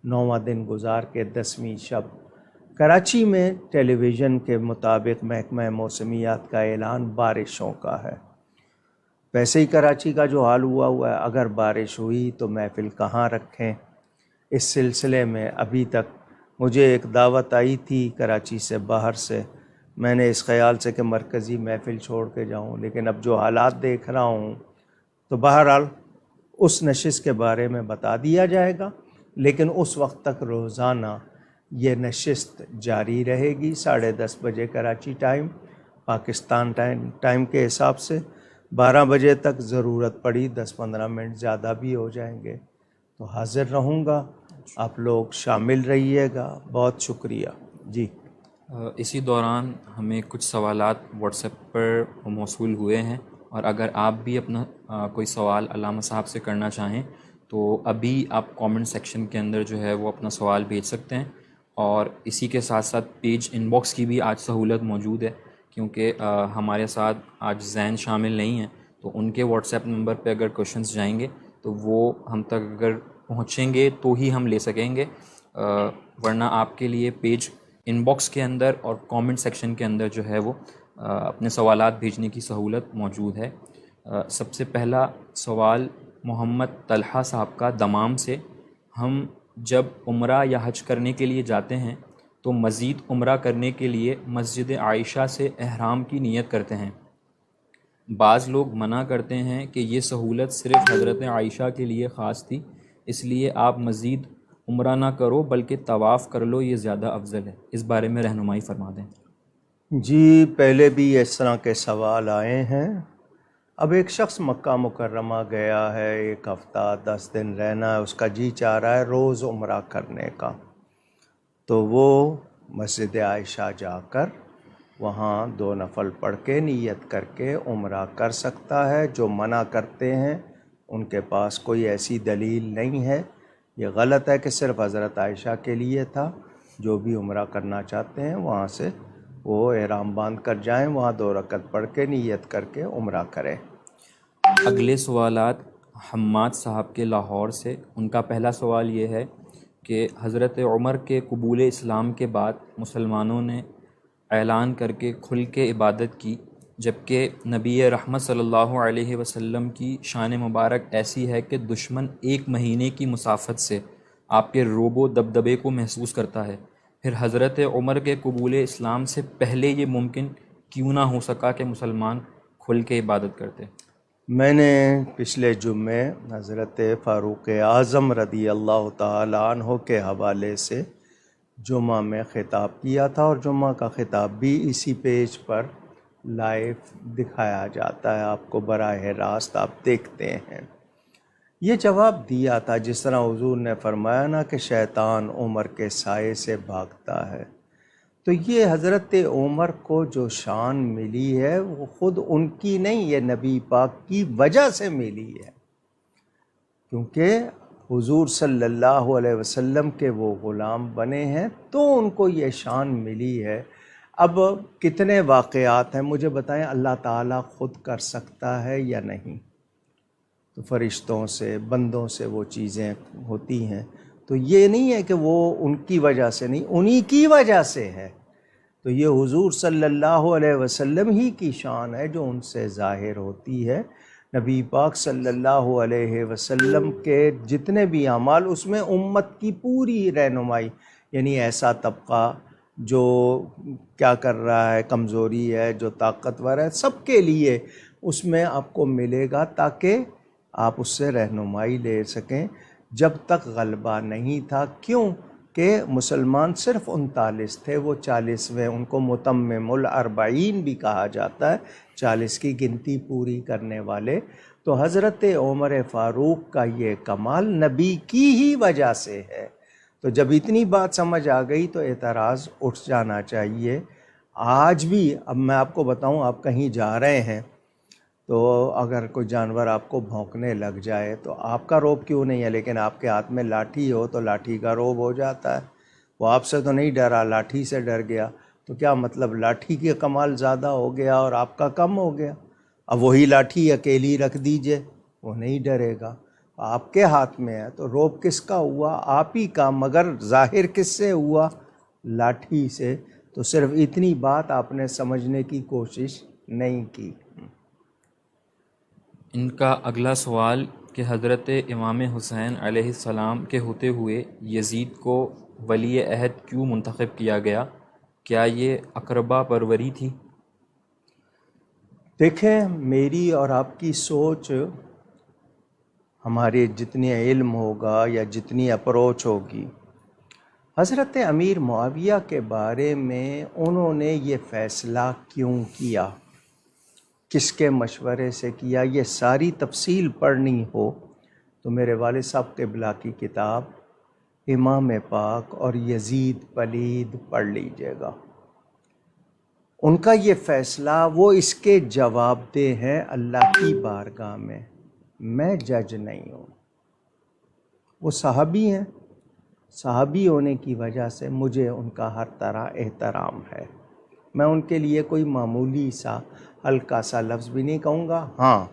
Speaker 1: 9واں دن گزار کے 10ویں شب۔ کراچی میں ٹیلی ویژن کے مطابق محکمہ موسمیات کا اعلان بارشوں کا ہے۔ ویسے ہی کراچی کا جو حال ہوا ہے، اگر بارش ہوئی تو محفل کہاں رکھیں؟ اس سلسلے میں ابھی تک مجھے ایک دعوت آئی تھی کراچی سے، باہر سے، میں نے اس خیال سے کہ مرکزی محفل چھوڑ کے جاؤں، لیکن اب جو حالات دیکھ رہا ہوں تو بہرحال اس نشست کے بارے میں بتا دیا جائے گا، لیکن اس وقت تک روزانہ یہ نشست جاری رہے گی۔ 10:30 بجے کراچی ٹائم، پاکستان ٹائم کے حساب سے 12 بجے تک، ضرورت پڑی 10-15 منٹ زیادہ بھی ہو جائیں گے تو حاضر رہوں گا۔ آپ لوگ شامل رہیے گا، بہت شکریہ جی۔
Speaker 2: اسی دوران ہمیں کچھ سوالات واٹس ایپ پر موصول ہوئے ہیں، اور اگر آپ بھی اپنا کوئی سوال علامہ صاحب سے کرنا چاہیں تو ابھی آپ کامنٹ سیکشن کے اندر جو ہے وہ اپنا سوال بھیج سکتے ہیں۔ اور اسی کے ساتھ ساتھ پیج ان باکس کی بھی آج سہولت موجود ہے، کیونکہ ہمارے ساتھ آج زین شامل نہیں ہیں، تو ان کے واٹس ایپ نمبر پہ اگر کوشچنس جائیں گے تو وہ ہم تک اگر پہنچیں گے تو ہی ہم لے سکیں گے، ورنہ آپ کے لیے پیج ان باکس کے اندر اور کامنٹ سیکشن کے اندر جو ہے وہ اپنے سوالات بھیجنے کی سہولت موجود ہے۔ سب سے پہلا سوال محمد طلحہ صاحب کا دمام سے، ہم جب عمرہ یا حج کرنے کے لیے جاتے ہیں تو مزید عمرہ کرنے کے لیے مسجد عائشہ سے احرام کی نیت کرتے ہیں۔ بعض لوگ منع کرتے ہیں کہ یہ سہولت صرف حضرت عائشہ کے لیے خاص تھی، اس لیے آپ مزید عمرہ نہ کرو بلکہ طواف کر لو، یہ زیادہ افضل ہے۔ اس بارے میں رہنمائی فرما دیں۔
Speaker 1: جی، پہلے بھی اس طرح کے سوال آئے ہیں۔ اب ایک شخص مکہ مکرمہ گیا ہے، 1 ہفتہ 10 دن رہنا ہے، اس کا جی چاہ رہا ہے روز عمرہ کرنے کا، تو وہ مسجد عائشہ جا کر وہاں 2 نفل پڑھ کے نیت کر کے عمرہ کر سکتا ہے۔ جو منع کرتے ہیں ان کے پاس کوئی ایسی دلیل نہیں ہے۔ یہ غلط ہے کہ صرف حضرت عائشہ کے لیے تھا۔ جو بھی عمرہ کرنا چاہتے ہیں وہاں سے وہ احرام باندھ کر جائیں، وہاں 2 رکعت پڑھ کے نیت کر کے عمرہ کریں۔
Speaker 2: اگلے سوالات حماد صاحب کے لاہور سے، ان کا پہلا سوال یہ ہے کہ حضرت عمر کے قبول اسلام کے بعد مسلمانوں نے اعلان کر کے کھل کے عبادت کی، جبکہ نبی رحمت صلی اللہ علیہ وسلم کی شان مبارک ایسی ہے کہ دشمن 1 مہینے کی مسافت سے آپ کے روب و دبدبے کو محسوس کرتا ہے، پھر حضرت عمر کے قبول اسلام سے پہلے یہ ممکن کیوں نہ ہو سکا کہ مسلمان کھل کے عبادت کرتے؟
Speaker 1: میں نے پچھلے جمعے حضرت فاروق اعظم رضی اللہ تعالیٰ عنہ کے حوالے سے جمعہ میں خطاب کیا تھا، اور جمعہ کا خطاب بھی اسی پیج پر لائیو دکھایا جاتا ہے، آپ کو براہ راست آپ دیکھتے ہیں۔ یہ جواب دیا تھا جس طرح حضور نے فرمایا نا کہ شیطان عمر کے سائے سے بھاگتا ہے، تو یہ حضرت عمر کو جو شان ملی ہے وہ خود ان کی نہیں، یہ نبی پاک کی وجہ سے ملی ہے، کیونکہ حضور صلی اللہ علیہ وسلم کے وہ غلام بنے ہیں تو ان کو یہ شان ملی ہے۔ اب کتنے واقعات ہیں مجھے بتائیں، اللہ تعالیٰ خود کر سکتا ہے یا نہیں؟ تو فرشتوں سے، بندوں سے وہ چیزیں ہوتی ہیں، تو یہ نہیں ہے کہ وہ ان کی وجہ سے نہیں، انہی کی وجہ سے ہے۔ تو یہ حضور صلی اللہ علیہ وسلم ہی کی شان ہے جو ان سے ظاہر ہوتی ہے۔ نبی پاک صلی اللہ علیہ وسلم کے جتنے بھی اعمال، اس میں امت کی پوری رہنمائی، یعنی ایسا طبقہ جو کیا کر رہا ہے، کمزوری ہے، جو طاقتور ہے، سب کے لیے اس میں آپ کو ملے گا تاکہ آپ اس سے رہنمائی لے سکیں۔ جب تک غلبہ نہیں تھا، کیوں کہ مسلمان صرف 39 تھے، وہ 40ویں، ان کو متمم الاربعین بھی کہا جاتا ہے، 40 کی گنتی پوری کرنے والے۔ تو حضرت عمر فاروق کا یہ کمال نبی کی ہی وجہ سے ہے۔ تو جب اتنی بات سمجھ آ گئی تو اعتراض اٹھ جانا چاہیے۔ آج بھی، اب میں آپ کو بتاؤں، آپ کہیں جا رہے ہیں تو اگر کوئی جانور آپ کو بھونکنے لگ جائے تو آپ کا روب کیوں نہیں ہے، لیکن آپ کے ہاتھ میں لاٹھی ہو تو لاٹھی کا روب ہو جاتا ہے۔ وہ آپ سے تو نہیں ڈرا، لاٹھی سے ڈر گیا، تو کیا مطلب لاٹھی کی کمال زیادہ ہو گیا اور آپ کا کم ہو گیا؟ اب وہی لاٹھی اکیلی رکھ دیجئے، وہ نہیں ڈرے گا، آپ کے ہاتھ میں ہے، تو روب کس کا ہوا؟ آپ ہی کا، مگر ظاہر کس سے ہوا؟ لاٹھی سے۔ تو صرف اتنی بات آپ نے سمجھنے کی کوشش نہیں کی۔
Speaker 2: ان کا اگلا سوال کہ حضرت امام حسین علیہ السلام کے ہوتے ہوئے یزید کو ولی عہد کیوں منتخب کیا گیا؟ کیا یہ اقربا پروری تھی؟
Speaker 1: دیکھیں، میری اور آپ کی سوچ، ہمارے جتنی علم ہوگا یا جتنی اپروچ ہوگی، حضرت امیر معاویہ کے بارے میں انہوں نے یہ فیصلہ کیوں کیا، کس کے مشورے سے کیا، یہ ساری تفصیل پڑھنی ہو تو میرے والد صاحب قبلہ کی کتاب امام پاک اور یزید پلید پڑھ لیجئے گا۔ ان کا یہ فیصلہ، وہ اس کے جواب دہ ہیں اللہ کی بارگاہ میں جج نہیں ہوں۔ وہ صحابی ہیں، صحابی ہونے کی وجہ سے مجھے ان کا ہر طرح احترام ہے۔ میں ان کے لیے کوئی معمولی سا ہلکا سا لفظ بھی نہیں کہوں گا۔ ہاں،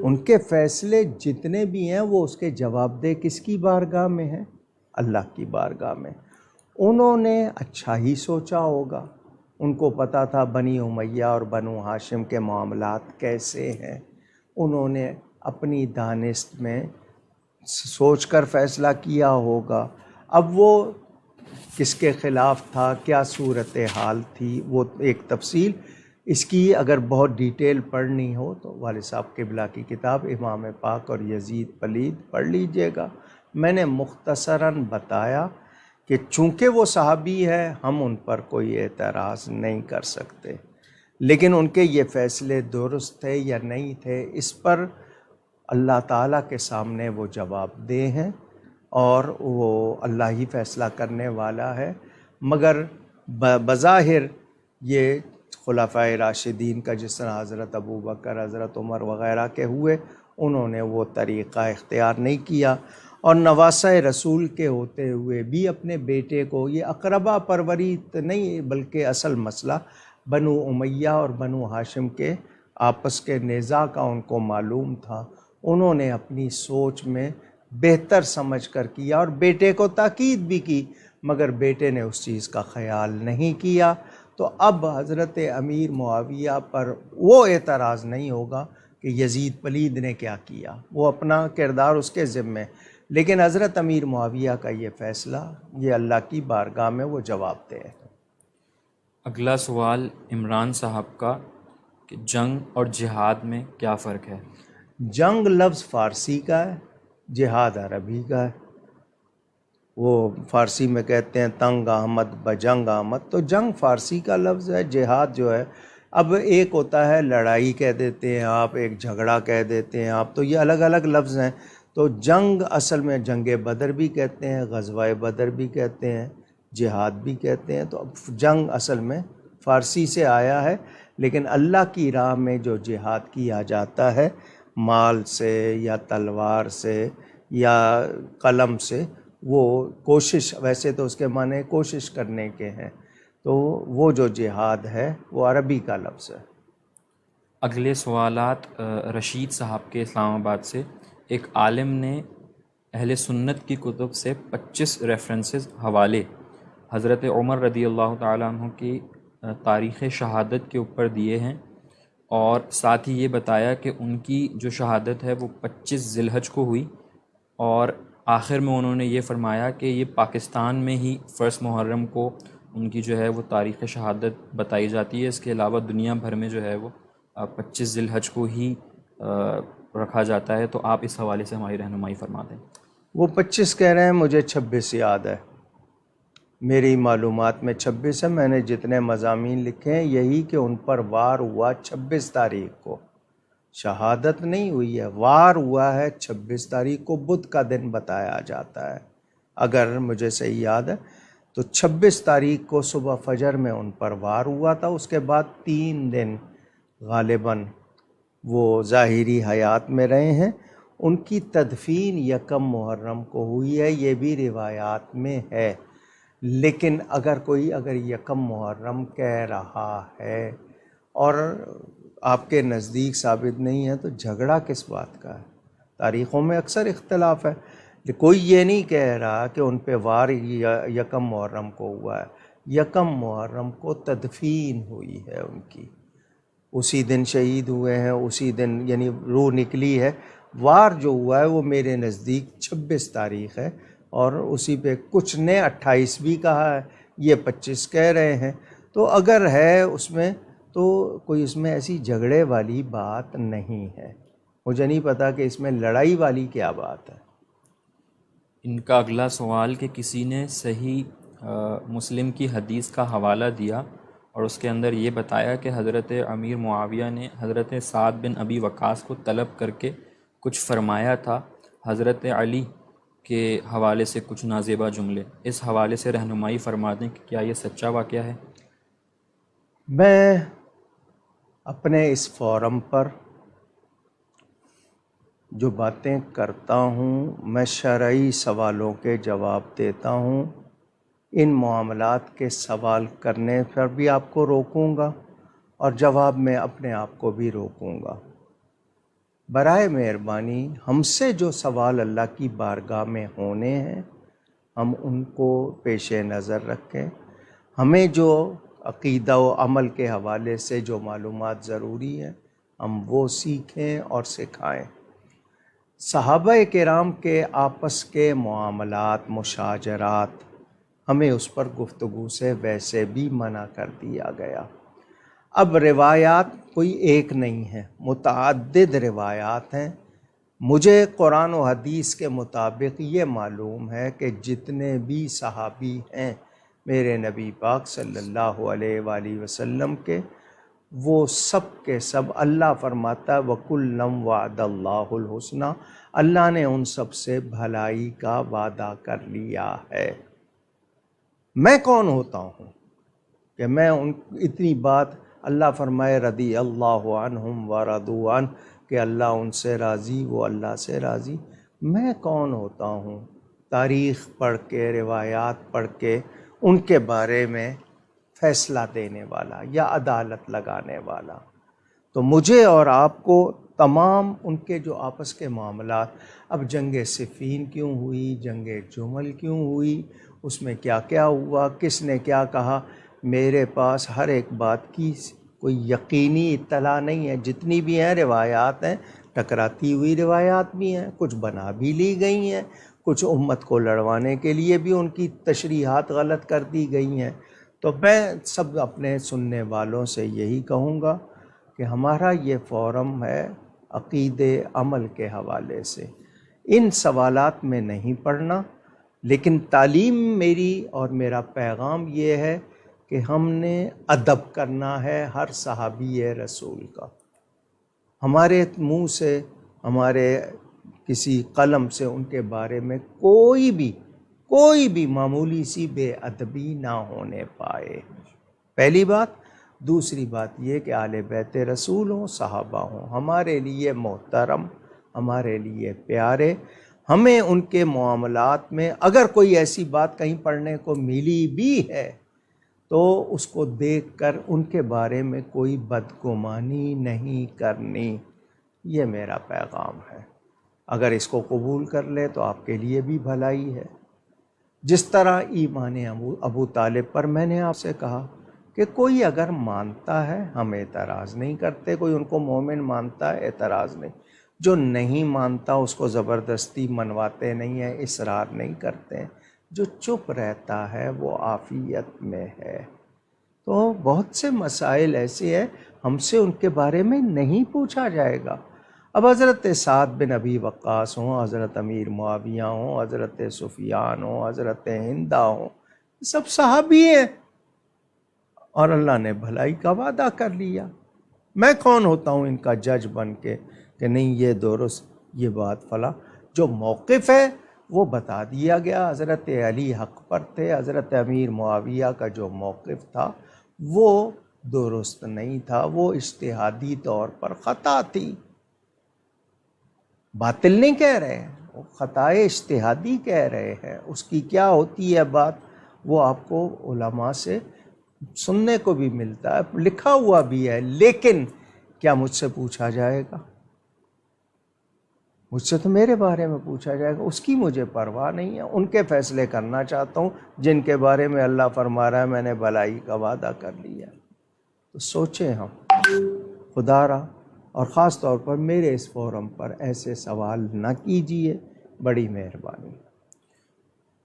Speaker 1: ان کے فیصلے جتنے بھی ہیں وہ اس کے جواب دہ کس کی بارگاہ میں ہیں؟ اللہ کی بارگاہ میں۔ انہوں نے اچھا ہی سوچا ہوگا، ان کو پتہ تھا بنی امیہ اور بنو ہاشم کے معاملات کیسے ہیں، انہوں نے اپنی دانست میں سوچ کر فیصلہ کیا ہوگا۔ اب وہ کس کے خلاف تھا، کیا صورتحال تھی، وہ ایک تفصیل، اس کی اگر بہت ڈیٹیل پڑھنی ہو تو والد صاحب قبلہ کی کتاب امام پاک اور یزید پلید پڑھ لیجئے گا۔ میں نے مختصراً بتایا کہ چونکہ وہ صحابی ہے، ہم ان پر کوئی اعتراض نہیں کر سکتے، لیکن ان کے یہ فیصلے درست تھے یا نہیں تھے، اس پر اللہ تعالیٰ کے سامنے وہ جواب دہ ہیں اور وہ اللہ ہی فیصلہ کرنے والا ہے۔ مگر بظاہر یہ خلفائے راشدین کا، جس طرح حضرت ابوبکر، حضرت عمر وغیرہ کے ہوئے، انہوں نے وہ طریقہ اختیار نہیں کیا، اور نواسہ رسول کے ہوتے ہوئے بھی اپنے بیٹے کو، یہ اقربا پروری نہیں بلکہ اصل مسئلہ بنو امیہ اور بنو ہاشم کے آپس کے نزاع کا ان کو معلوم تھا، انہوں نے اپنی سوچ میں بہتر سمجھ کر کیا اور بیٹے کو تاکید بھی کی، مگر بیٹے نے اس چیز کا خیال نہیں کیا۔ تو اب حضرت امیر معاویہ پر وہ اعتراض نہیں ہوگا کہ یزید پلید نے کیا کیا، وہ اپنا کردار اس کے ذمے، لیکن حضرت امیر معاویہ کا یہ فیصلہ، یہ اللہ کی بارگاہ میں وہ جواب دہ ہے۔
Speaker 2: اگلا سوال عمران صاحب کا کہ جنگ اور جہاد میں کیا فرق ہے؟
Speaker 1: جنگ لفظ فارسی کا ہے، جہاد عربی کا ہے۔ وہ فارسی میں کہتے ہیں تنگ آمد بجنگ آمد، تو جنگ فارسی کا لفظ ہے، جہاد جو ہے، اب ایک ہوتا ہے لڑائی کہہ دیتے ہیں آپ، ایک جھگڑا کہہ دیتے ہیں آپ، تو یہ الگ الگ لفظ ہیں۔ تو جنگ اصل میں جنگ بدر بھی کہتے ہیں، غزوہ بدر بھی کہتے ہیں، جہاد بھی کہتے ہیں۔ تو اب جنگ اصل میں فارسی سے آیا ہے، لیکن اللہ کی راہ میں جو جہاد کیا جاتا ہے مال سے یا تلوار سے یا قلم سے، وہ کوشش، ویسے تو اس کے معنی کوشش کرنے کے ہیں، تو وہ جو جہاد ہے وہ عربی کا لفظ ہے۔
Speaker 2: اگلے سوالات رشید صاحب کے اسلام آباد سے۔ ایک عالم نے اہل سنت کی کتب سے 25 ریفرنسز حوالے حضرت عمر رضی اللہ تعالیٰ عنہ کی تاریخ شہادت کے اوپر دیے ہیں، اور ساتھ ہی یہ بتایا کہ ان کی جو شہادت ہے وہ 25 ذی الحج کو ہوئی، اور آخر میں انہوں نے یہ فرمایا کہ یہ پاکستان میں ہی 1 محرم کو ان کی جو ہے وہ تاریخ شہادت بتائی جاتی ہے، اس کے علاوہ دنیا بھر میں جو ہے وہ 25 ذی الحج کو ہی رکھا جاتا ہے۔ تو آپ اس حوالے سے ہماری رہنمائی فرما دیں۔
Speaker 1: وہ 25 کہہ رہے ہیں، مجھے 26 یاد ہے، میری معلومات میں 26 ہے۔ میں نے جتنے مضامین لکھے ہیں یہی کہ ان پر وار ہوا 26 تاریخ کو، شہادت نہیں ہوئی ہے، وار ہوا ہے 26 تاریخ کو، بدھ کا دن بتایا جاتا ہے اگر مجھے صحیح یاد ہے۔ تو 26 تاریخ کو صبح فجر میں ان پر وار ہوا تھا، اس کے بعد 3 دن غالباً وہ ظاہری حیات میں رہے ہیں۔ ان کی تدفین 1 محرم کو ہوئی ہے، یہ بھی روایات میں ہے، لیکن اگر 1 محرم کہہ رہا ہے اور آپ کے نزدیک ثابت نہیں ہے تو جھگڑا کس بات کا ہے؟ تاریخوں میں اکثر اختلاف ہے، کوئی یہ نہیں کہہ رہا کہ ان پہ وار 1 محرم کو ہوا ہے۔ 1 محرم کو تدفین ہوئی ہے ان کی، اسی دن شہید ہوئے ہیں، اسی دن یعنی روح نکلی ہے۔ وار جو ہوا ہے وہ میرے نزدیک 26 تاریخ ہے، اور اسی پہ کچھ نے 28 بھی کہا ہے، یہ 25 کہہ رہے ہیں۔ تو اگر ہے اس میں تو کوئی اس میں ایسی جھگڑے والی بات نہیں ہے، مجھے نہیں پتا کہ اس میں لڑائی والی کیا بات ہے۔
Speaker 2: ان کا اگلا سوال کہ کسی نے صحیح مسلم کی حدیث کا حوالہ دیا اور اس کے اندر یہ بتایا کہ حضرت امیر معاویہ نے حضرت سعد بن ابی وقاص کو طلب کر کے کچھ فرمایا تھا، حضرت علی کے حوالے سے کچھ نازیبا جملے، اس حوالے سے رہنمائی فرما دیں کہ کیا یہ سچا واقعہ ہے؟
Speaker 1: میں اپنے اس فورم پر جو باتیں کرتا ہوں، میں شرعی سوالوں کے جواب دیتا ہوں، ان معاملات کے سوال کرنے پر بھی آپ کو روکوں گا اور جواب میں اپنے آپ کو بھی روکوں گا۔ برائے مہربانی ہم سے جو سوال اللہ کی بارگاہ میں ہونے ہیں ہم ان کو پیش نظر رکھیں، ہمیں جو عقیدہ و عمل کے حوالے سے جو معلومات ضروری ہیں ہم وہ سیکھیں اور سکھائیں۔ صحابہ کرام کے آپس کے معاملات، مشاجرات، ہمیں اس پر گفتگو سے ویسے بھی منع کر دیا گیا۔ اب روایات کوئی ایک نہیں ہے، متعدد روایات ہیں۔ مجھے قرآن و حدیث کے مطابق یہ معلوم ہے کہ جتنے بھی صحابی ہیں میرے نبی پاک صلی اللہ علیہ وآلہ وسلم کے، وہ سب کے سب اللہ فرماتا ہے وَكُلًّا وَعَدَ اللَّهُ الْحُسْنَى، اللہ نے ان سب سے بھلائی کا وعدہ کر لیا ہے۔ میں کون ہوتا ہوں کہ میں اتنی بات، اللہ فرمائے رضی اللہ عنہم ورضوا عنہ، کہ اللہ ان سے راضی، وہ اللہ سے راضی۔ میں کون ہوتا ہوں تاریخ پڑھ کے، روایات پڑھ کے ان کے بارے میں فیصلہ دینے والا یا عدالت لگانے والا؟ تو مجھے اور آپ کو تمام ان کے جو آپس کے معاملات، اب جنگ صفین کیوں ہوئی، جنگ جمل کیوں ہوئی، اس میں کیا کیا ہوا، کس نے کیا کہا، میرے پاس ہر ایک بات کی کوئی یقینی اطلاع نہیں ہے۔ جتنی بھی ہیں روایات ہیں، ٹکراتی ہوئی روایات بھی ہیں، کچھ بنا بھی لی گئی ہیں، کچھ امت کو لڑوانے کے لیے بھی ان کی تشریحات غلط کر دی گئی ہیں۔ تو میں سب اپنے سننے والوں سے یہی کہوں گا کہ ہمارا یہ فورم ہے عقیدے عمل کے حوالے سے، ان سوالات میں نہیں پڑھنا، لیکن تعلیم میری اور میرا پیغام یہ ہے کہ ہم نے ادب کرنا ہے ہر صحابی رسول کا۔ ہمارے منہ سے، ہمارے کسی قلم سے ان کے بارے میں کوئی بھی معمولی سی بے ادبی نہ ہونے پائے، پہلی بات۔ دوسری بات یہ کہ آل بیت رسول ہوں، صحابہ ہوں، ہمارے لیے محترم، ہمارے لیے پیارے، ہمیں ان کے معاملات میں اگر کوئی ایسی بات کہیں پڑھنے کو ملی بھی ہے تو اس کو دیکھ کر ان کے بارے میں کوئی بدگمانی نہیں کرنی، یہ میرا پیغام ہے۔ اگر اس کو قبول کر لے تو آپ کے لیے بھی بھلائی ہے۔ جس طرح ایمان ابو طالب پر میں نے آپ سے کہا کہ کوئی اگر مانتا ہے ہم اعتراض نہیں کرتے، کوئی ان کو مومن مانتا ہے اعتراض نہیں، جو نہیں مانتا اس کو زبردستی منواتے نہیں ہیں، اصرار نہیں کرتے، جو چپ رہتا ہے وہ عافیت میں ہے۔ تو بہت سے مسائل ایسے ہیں ہم سے ان کے بارے میں نہیں پوچھا جائے گا۔ اب حضرت سعد بن ابی وقاص ہوں، حضرت امیر معاویہ ہوں، حضرت سفیان ہوں، حضرت ہندہ ہوں، سب صحابی ہیں اور اللہ نے بھلائی کا وعدہ کر لیا۔ میں کون ہوتا ہوں ان کا جج بن کے کہ نہیں یہ درست، یہ بات فلاں؟ جو موقف ہے وہ بتا دیا گیا، حضرت علی حق پر تھے، حضرت امیر معاویہ کا جو موقف تھا وہ درست نہیں تھا، وہ اجتہادی طور پر خطا تھی، باطل نہیں کہہ رہے ہیں، وہ خطائے اجتہادی کہہ رہے ہیں۔ اس کی کیا ہوتی ہے بات، وہ آپ کو علماء سے سننے کو بھی ملتا ہے، لکھا ہوا بھی ہے، لیکن کیا مجھ سے پوچھا جائے گا؟ مجھ سے تو میرے بارے میں پوچھا جائے گا، اس کی مجھے پرواہ نہیں ہے۔ ان کے فیصلے کرنا چاہتا ہوں جن کے بارے میں اللہ فرما رہا ہے میں نے بھلائی کا وعدہ کر لیا۔ تو سوچیں ہم، خدا را، اور خاص طور پر میرے اس فورم پر ایسے سوال نہ کیجیے، بڑی مہربانی۔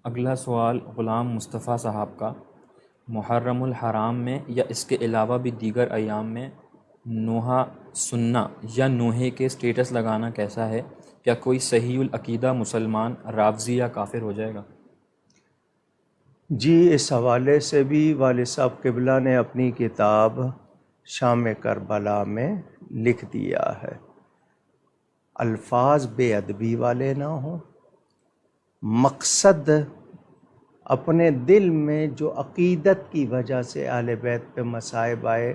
Speaker 2: اگلا سوال غلام مصطفیٰ صاحب کا، محرم الحرام میں یا اس کے علاوہ بھی دیگر ایام میں نوحہ سننا یا نوحے کے سٹیٹس لگانا کیسا ہے؟ کیا کوئی صحیح العقیدہ مسلمان رافضی یا کافر ہو جائے گا؟
Speaker 1: جی، اس حوالے سے بھی والد صاحب قبلہ نے اپنی کتاب شام کربلا میں لکھ دیا ہے، الفاظ بے ادبی والے نہ ہوں، مقصد اپنے دل میں جو عقیدت کی وجہ سے اہل بیت پہ مصائب آئے،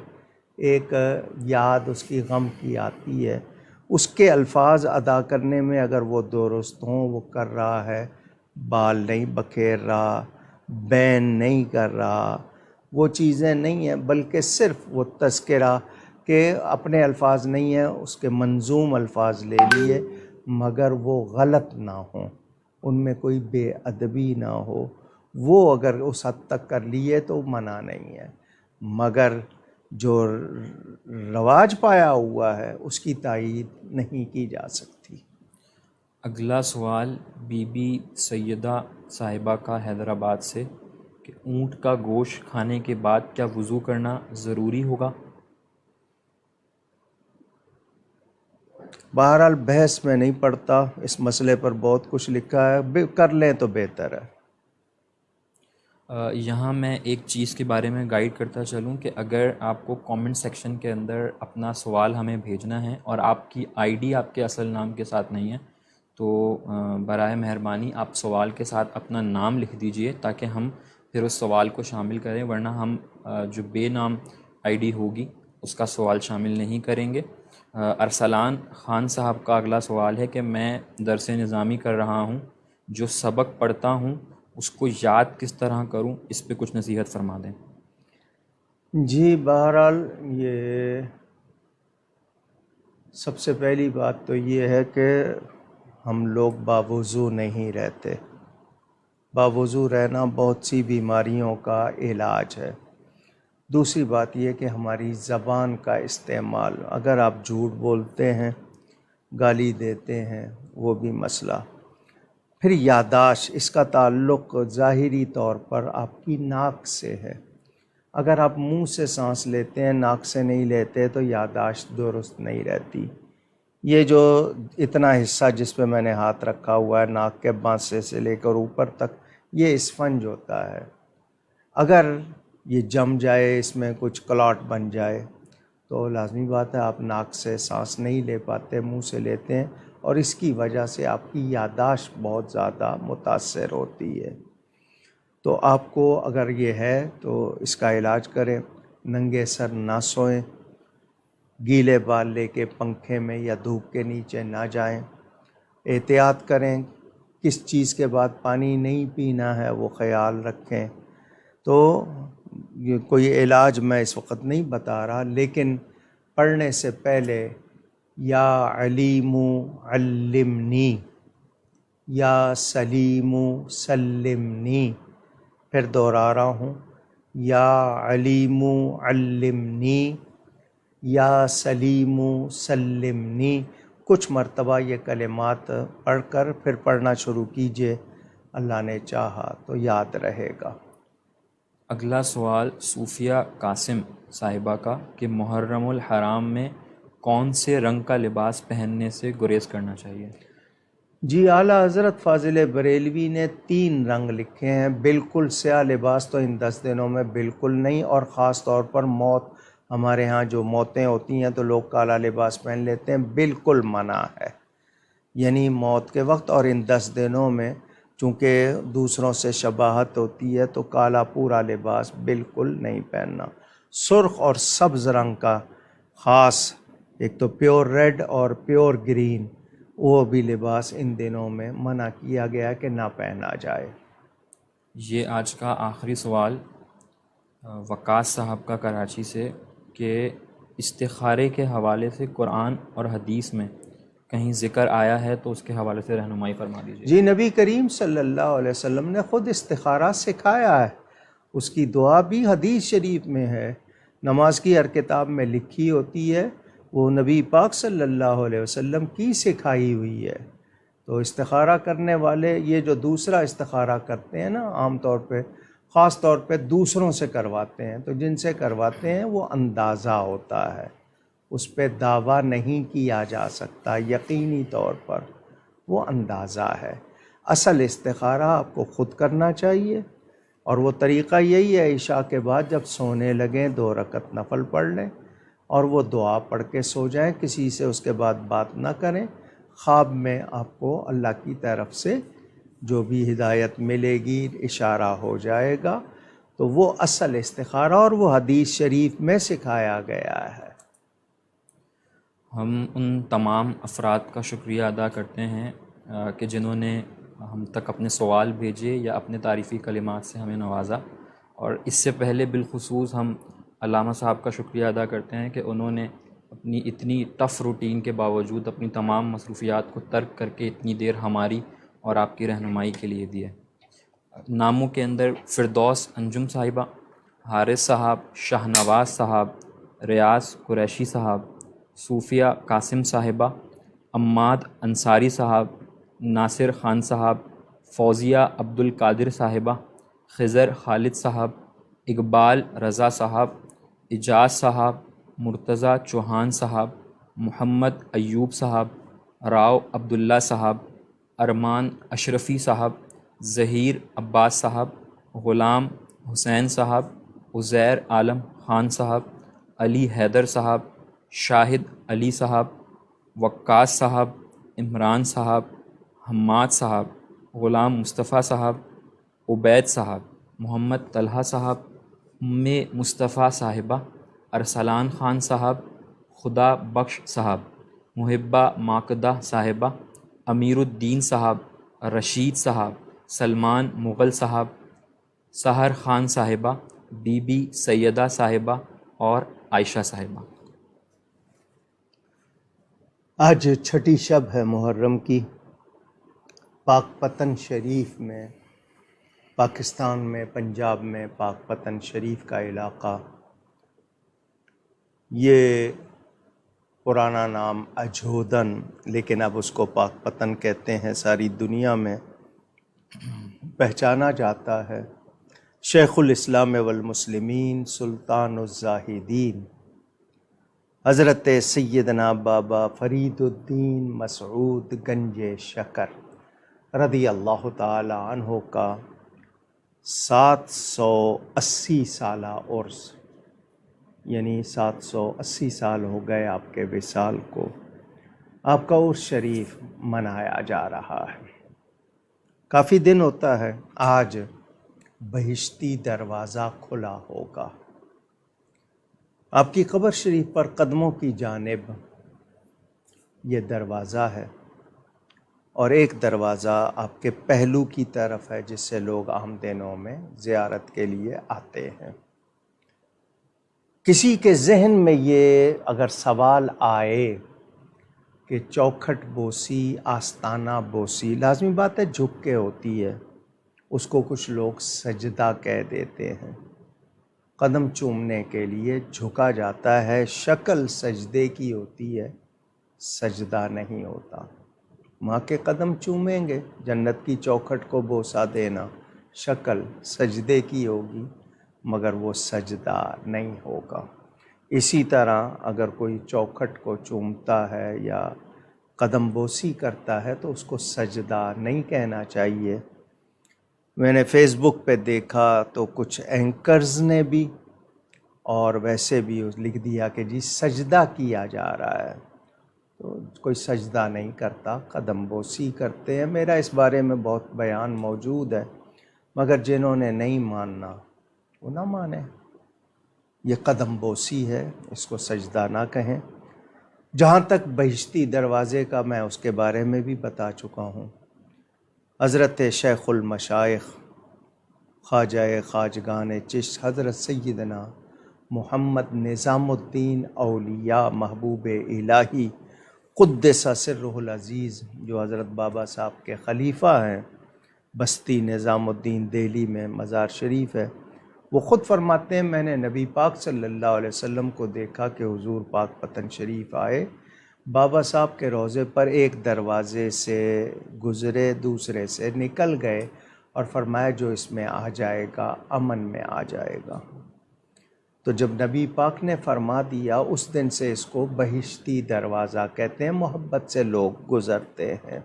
Speaker 1: ایک یاد اس کی غم کی آتی ہے، اس کے الفاظ ادا کرنے میں اگر وہ درست ہوں، وہ کر رہا ہے، بال نہیں بکھیر رہا، بین نہیں کر رہا، وہ چیزیں نہیں ہیں، بلکہ صرف وہ تذکرہ کہ اپنے الفاظ نہیں ہیں، اس کے منظوم الفاظ لے لیے، مگر وہ غلط نہ ہوں، ان میں کوئی بے ادبی نہ ہو، وہ اگر اس حد تک کر لیے تو منع نہیں ہے، مگر جو رواج پایا ہوا ہے اس کی تائید نہیں کی جا سکتی۔
Speaker 2: اگلا سوال بی بی سیدہ صاحبہ کا حیدرآباد سے، کہ اونٹ کا گوشت کھانے کے بعد کیا وضو کرنا ضروری ہوگا؟
Speaker 1: بہرحال بحث میں نہیں پڑتا، اس مسئلے پر بہت کچھ لکھا ہے، کر لیں تو بہتر ہے۔
Speaker 2: یہاں میں ایک چیز کے بارے میں گائیڈ کرتا چلوں کہ اگر آپ کو کامنٹ سیکشن کے اندر اپنا سوال ہمیں بھیجنا ہے اور آپ کی آئی ڈی آپ کے اصل نام کے ساتھ نہیں ہے تو برائے مہربانی آپ سوال کے ساتھ اپنا نام لکھ دیجئے تاکہ ہم پھر اس سوال کو شامل کریں، ورنہ ہم جو بے نام آئی ڈی ہوگی اس کا سوال شامل نہیں کریں گے۔ ارسلان خان صاحب کا اگلا سوال ہے کہ میں درس نظامی کر رہا ہوں، جو سبق پڑھتا ہوں اس کو یاد کس طرح کروں، اس پہ کچھ نصیحت فرما دیں۔
Speaker 1: جی، بہرحال یہ سب سے پہلی بات تو یہ ہے کہ ہم لوگ باوضو نہیں رہتے، باوضو رہنا بہت سی بیماریوں کا علاج ہے۔ دوسری بات یہ کہ ہماری زبان کا استعمال، اگر آپ جھوٹ بولتے ہیں، گالی دیتے ہیں، وہ بھی مسئلہ۔ پھر یادداشت، اس کا تعلق ظاہری طور پر آپ کی ناک سے ہے، اگر آپ منہ سے سانس لیتے ہیں ناک سے نہیں لیتے تو یادداشت درست نہیں رہتی۔ یہ جو اتنا حصہ جس پہ میں نے ہاتھ رکھا ہوا ہے ناک کے بانسے سے لے کر اوپر تک، یہ اسفنج ہوتا ہے، اگر یہ جم جائے، اس میں کچھ کلاٹ بن جائے تو لازمی بات ہے آپ ناک سے سانس نہیں لے پاتے، منہ سے لیتے ہیں اور اس کی وجہ سے آپ کی یادداشت بہت زیادہ متاثر ہوتی ہے۔ تو آپ کو اگر یہ ہے تو اس کا علاج کریں، ننگے سر نہ سوئیں، گیلے بال لے کے پنکھے میں یا دھوپ کے نیچے نہ جائیں، احتیاط کریں، کس چیز کے بعد پانی نہیں پینا ہے وہ خیال رکھیں۔ تو یہ کوئی علاج میں اس وقت نہیں بتا رہا، لیکن پڑھنے سے پہلے یا علیم علمنی، یا سلیم سلمنی، پھر دوہرا رہا ہوں، یا علیم علمنی، یا سلیم سلمنی، کچھ مرتبہ یہ کلمات پڑھ کر پھر پڑھنا شروع کیجئے، اللہ نے چاہا تو یاد رہے گا۔
Speaker 2: اگلا سوال صوفیہ قاسم صاحبہ کا کہ محرم الحرام میں کون سے رنگ کا لباس پہننے سے گریز کرنا چاہیے؟
Speaker 1: جی اعلیٰ حضرت فاضل بریلوی نے 3 رنگ لکھے ہیں۔ بالکل سیاہ لباس تو ان 10 دنوں میں بالکل نہیں، اور خاص طور پر موت، ہمارے ہاں جو موتیں ہوتی ہیں تو لوگ کالا لباس پہن لیتے ہیں، بالکل منع ہے۔ یعنی موت کے وقت اور ان 10 دنوں میں چونکہ دوسروں سے شباہت ہوتی ہے تو کالا پورا لباس بالکل نہیں پہننا۔ سرخ اور سبز رنگ کا، خاص ایک تو پیور ریڈ اور پیور گرین، وہ بھی لباس ان دنوں میں منع کیا گیا کہ نہ پہنا جائے۔
Speaker 2: یہ آج کا آخری سوال وقاص صاحب کا کراچی سے کہ استخارے کے حوالے سے قرآن اور حدیث میں کہیں ذکر آیا ہے تو اس کے حوالے سے رہنمائی فرما دیجیے۔
Speaker 1: جی نبی کریم صلی اللہ علیہ وسلم نے خود استخارہ سکھایا ہے، اس کی دعا بھی حدیث شریف میں ہے، نماز کی ہر کتاب میں لکھی ہوتی ہے، وہ نبی پاک صلی اللہ علیہ وسلم کی سکھائی ہوئی ہے۔ تو استخارہ کرنے والے یہ جو دوسرا استخارہ کرتے ہیں نا، عام طور پہ خاص طور پہ دوسروں سے کرواتے ہیں، تو جن سے کرواتے ہیں وہ اندازہ ہوتا ہے، اس پہ دعویٰ نہیں کیا جا سکتا، یقینی طور پر وہ اندازہ ہے۔ اصل استخارہ آپ کو خود کرنا چاہیے، اور وہ طریقہ یہی ہے، عشاء کے بعد جب سونے لگیں 2 رکعت نفل پڑھ لیں اور وہ دعا پڑھ کے سو جائیں، کسی سے اس کے بعد بات نہ کریں۔ خواب میں آپ کو اللہ کی طرف سے جو بھی ہدایت ملے گی، اشارہ ہو جائے گا، تو وہ اصل استخارہ اور وہ حدیث شریف میں سکھایا گیا ہے۔
Speaker 2: ہم ان تمام افراد کا شکریہ ادا کرتے ہیں کہ جنہوں نے ہم تک اپنے سوال بھیجے یا اپنے تعریفی کلمات سے ہمیں نوازا، اور اس سے پہلے بالخصوص ہم علامہ صاحب کا شکریہ ادا کرتے ہیں کہ انہوں نے اپنی اتنی ٹف روٹین کے باوجود اپنی تمام مصروفیات کو ترک کر کے اتنی دیر ہماری اور آپ کی رہنمائی کے لیے دی ہے۔ ناموں کے اندر فردوس انجم صاحبہ، حارث صاحب، شاہ نواز صاحب، ریاض قریشی صاحب، صوفیہ قاسم صاحبہ، عماد انصاری صاحب، ناصر خان صاحب، فوزیہ عبد القادر صاحبہ، خضر خالد صاحب، اقبال رضا صاحب، اجاز صاحب، مرتضیٰ چوہان صاحب، محمد ایوب صاحب، راؤ عبداللہ صاحب، ارمان اشرفی صاحب، ظہیر عباس صاحب، غلام حسین صاحب، عزیر عالم خان صاحب، علی حیدر صاحب، شاہد علی صاحب، وقاص صاحب، عمران صاحب، حماد صاحب، غلام مصطفیٰ صاحب، عبید صاحب، محمد طلحہ صاحب، مصطفیٰ صاحبہ، ارسلان خان صاحب، خدا بخش صاحب، محبہ ماکدہ صاحبہ، امیر الدین صاحب، رشید صاحب، سلمان مغل صاحب، سحر خان صاحبہ، بی بی سیدہ صاحبہ اور عائشہ صاحبہ۔
Speaker 1: آج چھٹی شب ہے محرم کی۔ پاک پتن شریف میں، پاکستان میں، پنجاب میں پاک پتن شریف کا علاقہ، یہ پرانا نام اجودن، لیکن اب اس کو پاک پتن کہتے ہیں، ساری دنیا میں پہچانا جاتا ہے۔ شیخ الاسلام والمسلمین سلطان الزاہدین حضرت سیدنا بابا فرید الدین مسعود گنج شکر رضی اللہ تعالی عنہ کا 780 سالہ عرس، یعنی 780 سال ہو گئے آپ کے وصال کو۔ آپ کا عرس شریف منایا جا رہا ہے۔ کافی دن ہوتا ہے، آج بہشتی دروازہ کھلا ہوگا۔ آپ کی قبر شریف پر قدموں کی جانب یہ دروازہ ہے، اور ایک دروازہ آپ کے پہلو کی طرف ہے جس سے لوگ عام دنوں میں زیارت کے لیے آتے ہیں۔ کسی کے ذہن میں یہ اگر سوال آئے کہ چوکھٹ بوسی، آستانہ بوسی، لازمی بات ہے جھک کے ہوتی ہے، اس کو کچھ لوگ سجدہ کہہ دیتے ہیں۔ قدم چومنے کے لیے جھکا جاتا ہے، شکل سجدے کی ہوتی ہے، سجدہ نہیں ہوتا۔ ماں کے قدم چومیں گے، جنت کی چوکھٹ کو بوسہ دینا، شکل سجدے کی ہوگی مگر وہ سجدہ نہیں ہوگا۔ اسی طرح اگر کوئی چوکھٹ کو چومتا ہے یا قدم بوسی کرتا ہے تو اس کو سجدہ نہیں کہنا چاہیے۔ میں نے فیس بک پہ دیکھا تو کچھ اینکرز نے بھی اور ویسے بھی لکھ دیا کہ جی سجدہ کیا جا رہا ہے، تو کوئی سجدہ نہیں کرتا، قدم بوسی کرتے ہیں۔ میرا اس بارے میں بہت بیان موجود ہے، مگر جنہوں نے نہیں ماننا وہ نہ مانیں۔ یہ قدم بوسی ہے، اس کو سجدہ نہ کہیں۔ جہاں تک بہشتی دروازے کا، میں اس کے بارے میں بھی بتا چکا ہوں۔ حضرت شیخ المشائخ خواجہ خواجگان چشت حضرت سیدنا محمد نظام الدین اولیاء محبوب الہی قدس سرہ العزیز، جو حضرت بابا صاحب کے خلیفہ ہیں، بستی نظام الدین دہلی میں مزار شریف ہے، وہ خود فرماتے ہیں میں نے نبی پاک صلی اللہ علیہ وسلم کو دیکھا کہ حضور پاک پتن شریف آئے، بابا صاحب کے روضے پر ایک دروازے سے گزرے، دوسرے سے نکل گئے اور فرمایا جو اس میں آ جائے گا امن میں آ جائے گا۔ تو جب نبی پاک نے فرما دیا، اس دن سے اس کو بہشتی دروازہ کہتے ہیں، محبت سے لوگ گزرتے ہیں۔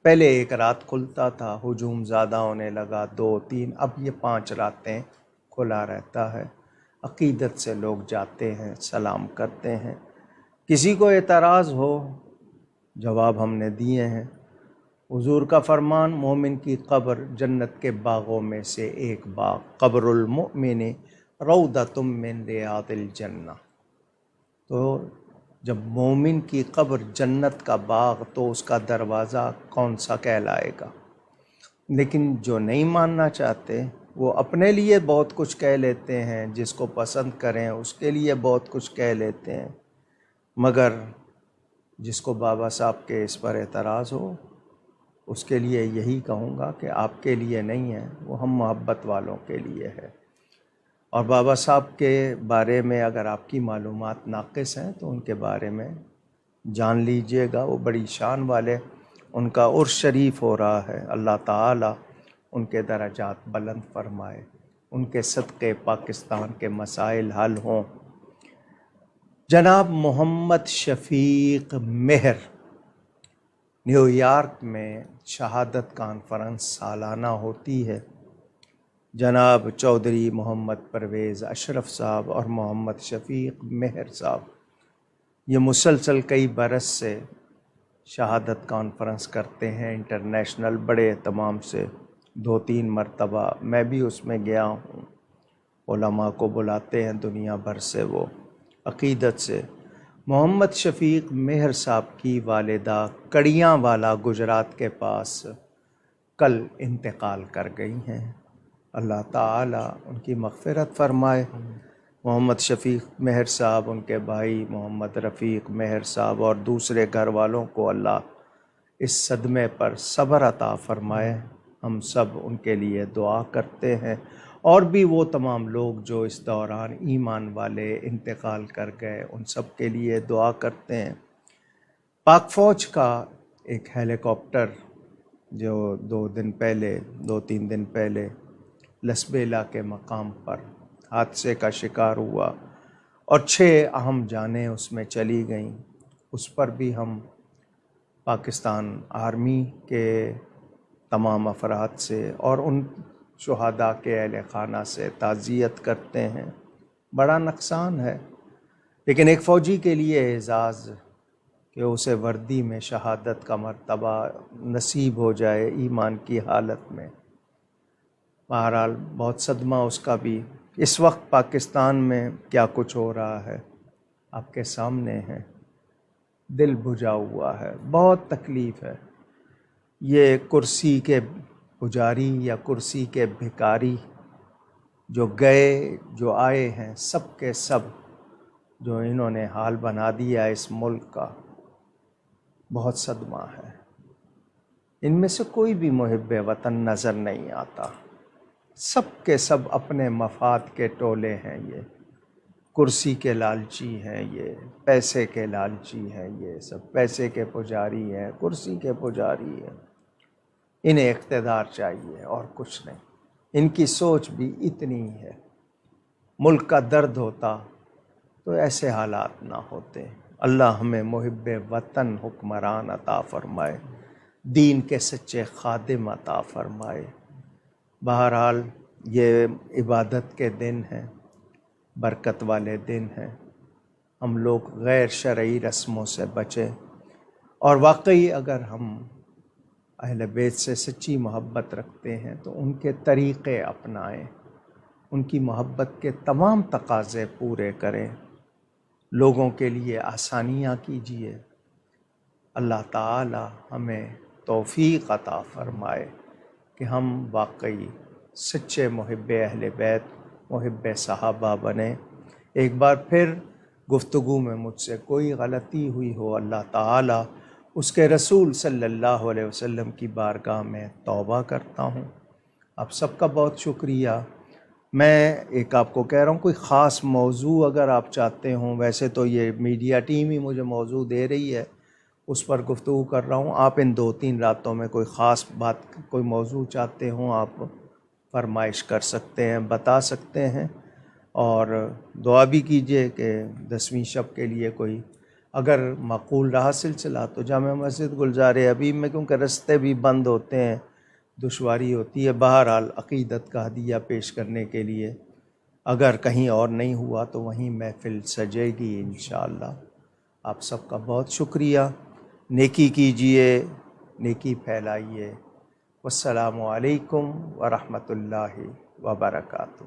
Speaker 1: پہلے ایک رات کھلتا تھا، ہجوم زیادہ ہونے لگا، 2 3، اب یہ 5 راتیں کھلا رہتا ہے۔ عقیدت سے لوگ جاتے ہیں، سلام کرتے ہیں۔ کسی کو اعتراض ہو، جواب ہم نے دیے ہیں۔ حضور کا فرمان، مومن کی قبر جنت کے باغوں میں سے ایک باغ، قبر المؤمن روضۃ من ریاض الجنہ۔ تو جب مومن کی قبر جنت کا باغ تو اس کا دروازہ کون سا کہلائے گا؟ لیکن جو نہیں ماننا چاہتے وہ اپنے لیے بہت کچھ کہہ لیتے ہیں، جس کو پسند کریں اس کے لیے بہت کچھ کہہ لیتے ہیں، مگر جس کو بابا صاحب کے اس پر اعتراض ہو اس کے لیے یہی کہوں گا کہ آپ کے لیے نہیں ہے، وہ ہم محبت والوں کے لیے ہے۔ اور بابا صاحب کے بارے میں اگر آپ کی معلومات ناقص ہیں تو ان کے بارے میں جان لیجئے گا، وہ بڑی شان والے، ان کا عرس شریف ہو رہا ہے، اللہ تعالی ان کے درجات بلند فرمائے، ان کے صدقے پاکستان کے مسائل حل ہوں۔ جناب محمد شفیق مہر نیو یارک میں شہادت کانفرنس سالانہ ہوتی ہے۔ جناب چودھری محمد پرویز اشرف صاحب اور محمد شفیق مہر صاحب یہ مسلسل کئی برس سے شہادت کانفرنس کرتے ہیں، انٹرنیشنل بڑے اہتمام سے، 2 3 مرتبہ میں بھی اس میں گیا ہوں۔ علماء کو بلاتے ہیں دنیا بھر سے، وہ عقیدت سے۔ محمد شفیق مہر صاحب کی والدہ کڑیاں والا گجرات کے پاس کل انتقال کر گئی ہیں، اللہ تعالی ان کی مغفرت فرمائے۔ محمد شفیق مہر صاحب، ان کے بھائی محمد رفیق مہر صاحب اور دوسرے گھر والوں کو اللہ اس صدمے پر صبر عطا فرمائے۔ ہم سب ان کے لیے دعا کرتے ہیں، اور بھی وہ تمام لوگ جو اس دوران ایمان والے انتقال کر گئے ان سب کے لیے دعا کرتے ہیں۔ پاک فوج کا ایک ہیلی کاپٹر جو 2 3 دن پہلے لسبیلا کے مقام پر حادثے کا شکار ہوا اور 6 اہم جانیں اس میں چلی گئیں، اس پر بھی ہم پاکستان آرمی کے تمام افراد سے اور ان شہداء کے اہل خانہ سے تعزیت کرتے ہیں۔ بڑا نقصان ہے، لیکن ایک فوجی کے لیے اعزاز کہ اسے وردی میں شہادت کا مرتبہ نصیب ہو جائے ایمان کی حالت میں۔ بہرحال بہت صدمہ اس کا بھی۔ اس وقت پاکستان میں کیا کچھ ہو رہا ہے آپ کے سامنے ہے، دل بجھا ہوا ہے، بہت تکلیف ہے۔ یہ کرسی کے پجاری یا کرسی کے بھکاری جو گئے جو آئے ہیں، سب کے سب جو انہوں نے حال بنا دیا اس ملک کا، بہت صدمہ ہے۔ ان میں سے کوئی بھی محب وطن نظر نہیں آتا، سب کے سب اپنے مفاد کے ٹولے ہیں، یہ کرسی کے لالچی ہیں، یہ پیسے کے لالچی ہیں، یہ سب پیسے کے پجاری ہیں، کرسی کے پجاری ہیں۔ انہیں اقتدار چاہیے اور کچھ نہیں، ان کی سوچ بھی اتنی ہے۔ ملک کا درد ہوتا تو ایسے حالات نہ ہوتے۔ اللہ ہمیں محب وطن حکمران عطا فرمائے، دین کے سچے خادم عطا فرمائے۔ بہرحال یہ عبادت کے دن ہیں، برکت والے دن ہیں، ہم لوگ غیر شرعی رسموں سے بچیں، اور واقعی اگر ہم اہل بیت سے سچی محبت رکھتے ہیں تو ان کے طریقے اپنائیں، ان کی محبت کے تمام تقاضے پورے کریں، لوگوں کے لیے آسانیاں کیجیے۔ اللہ تعالی ہمیں توفیق عطا فرمائے کہ ہم واقعی سچے محب اہل بیت، محب صحابہ بنیں۔ ایک بار پھر گفتگو میں مجھ سے کوئی غلطی ہوئی ہو، اللہ تعالی اس کے رسول صلی اللہ علیہ وسلم کی بارگاہ میں توبہ کرتا ہوں۔ آپ سب کا بہت شکریہ۔ میں ایک آپ کو کہہ رہا ہوں، کوئی خاص موضوع اگر آپ چاہتے ہوں، ویسے تو یہ میڈیا ٹیم ہی مجھے موضوع دے رہی ہے، اس پر گفتگو کر رہا ہوں۔ آپ ان 2-3 راتوں میں کوئی خاص بات، کوئی موضوع چاہتے ہوں، آپ فرمائش کر سکتے ہیں، بتا سکتے ہیں، اور دعا بھی کیجئے کہ 10ویں شب کے لیے کوئی اگر معقول رہا سلسلہ تو جامع مسجد گلزار حبیب میں، کیونکہ رستے بھی بند ہوتے ہیں، دشواری ہوتی ہے۔ بہرحال عقیدت کا ہدیہ پیش کرنے کے لیے اگر کہیں اور نہیں ہوا تو وہیں محفل سجے گی انشاءاللہ۔ آپ سب کا بہت شکریہ۔ نیکی کیجئے، نیکی پھیلائیے۔ والسلام علیکم ورحمۃ اللہ وبرکاتہ۔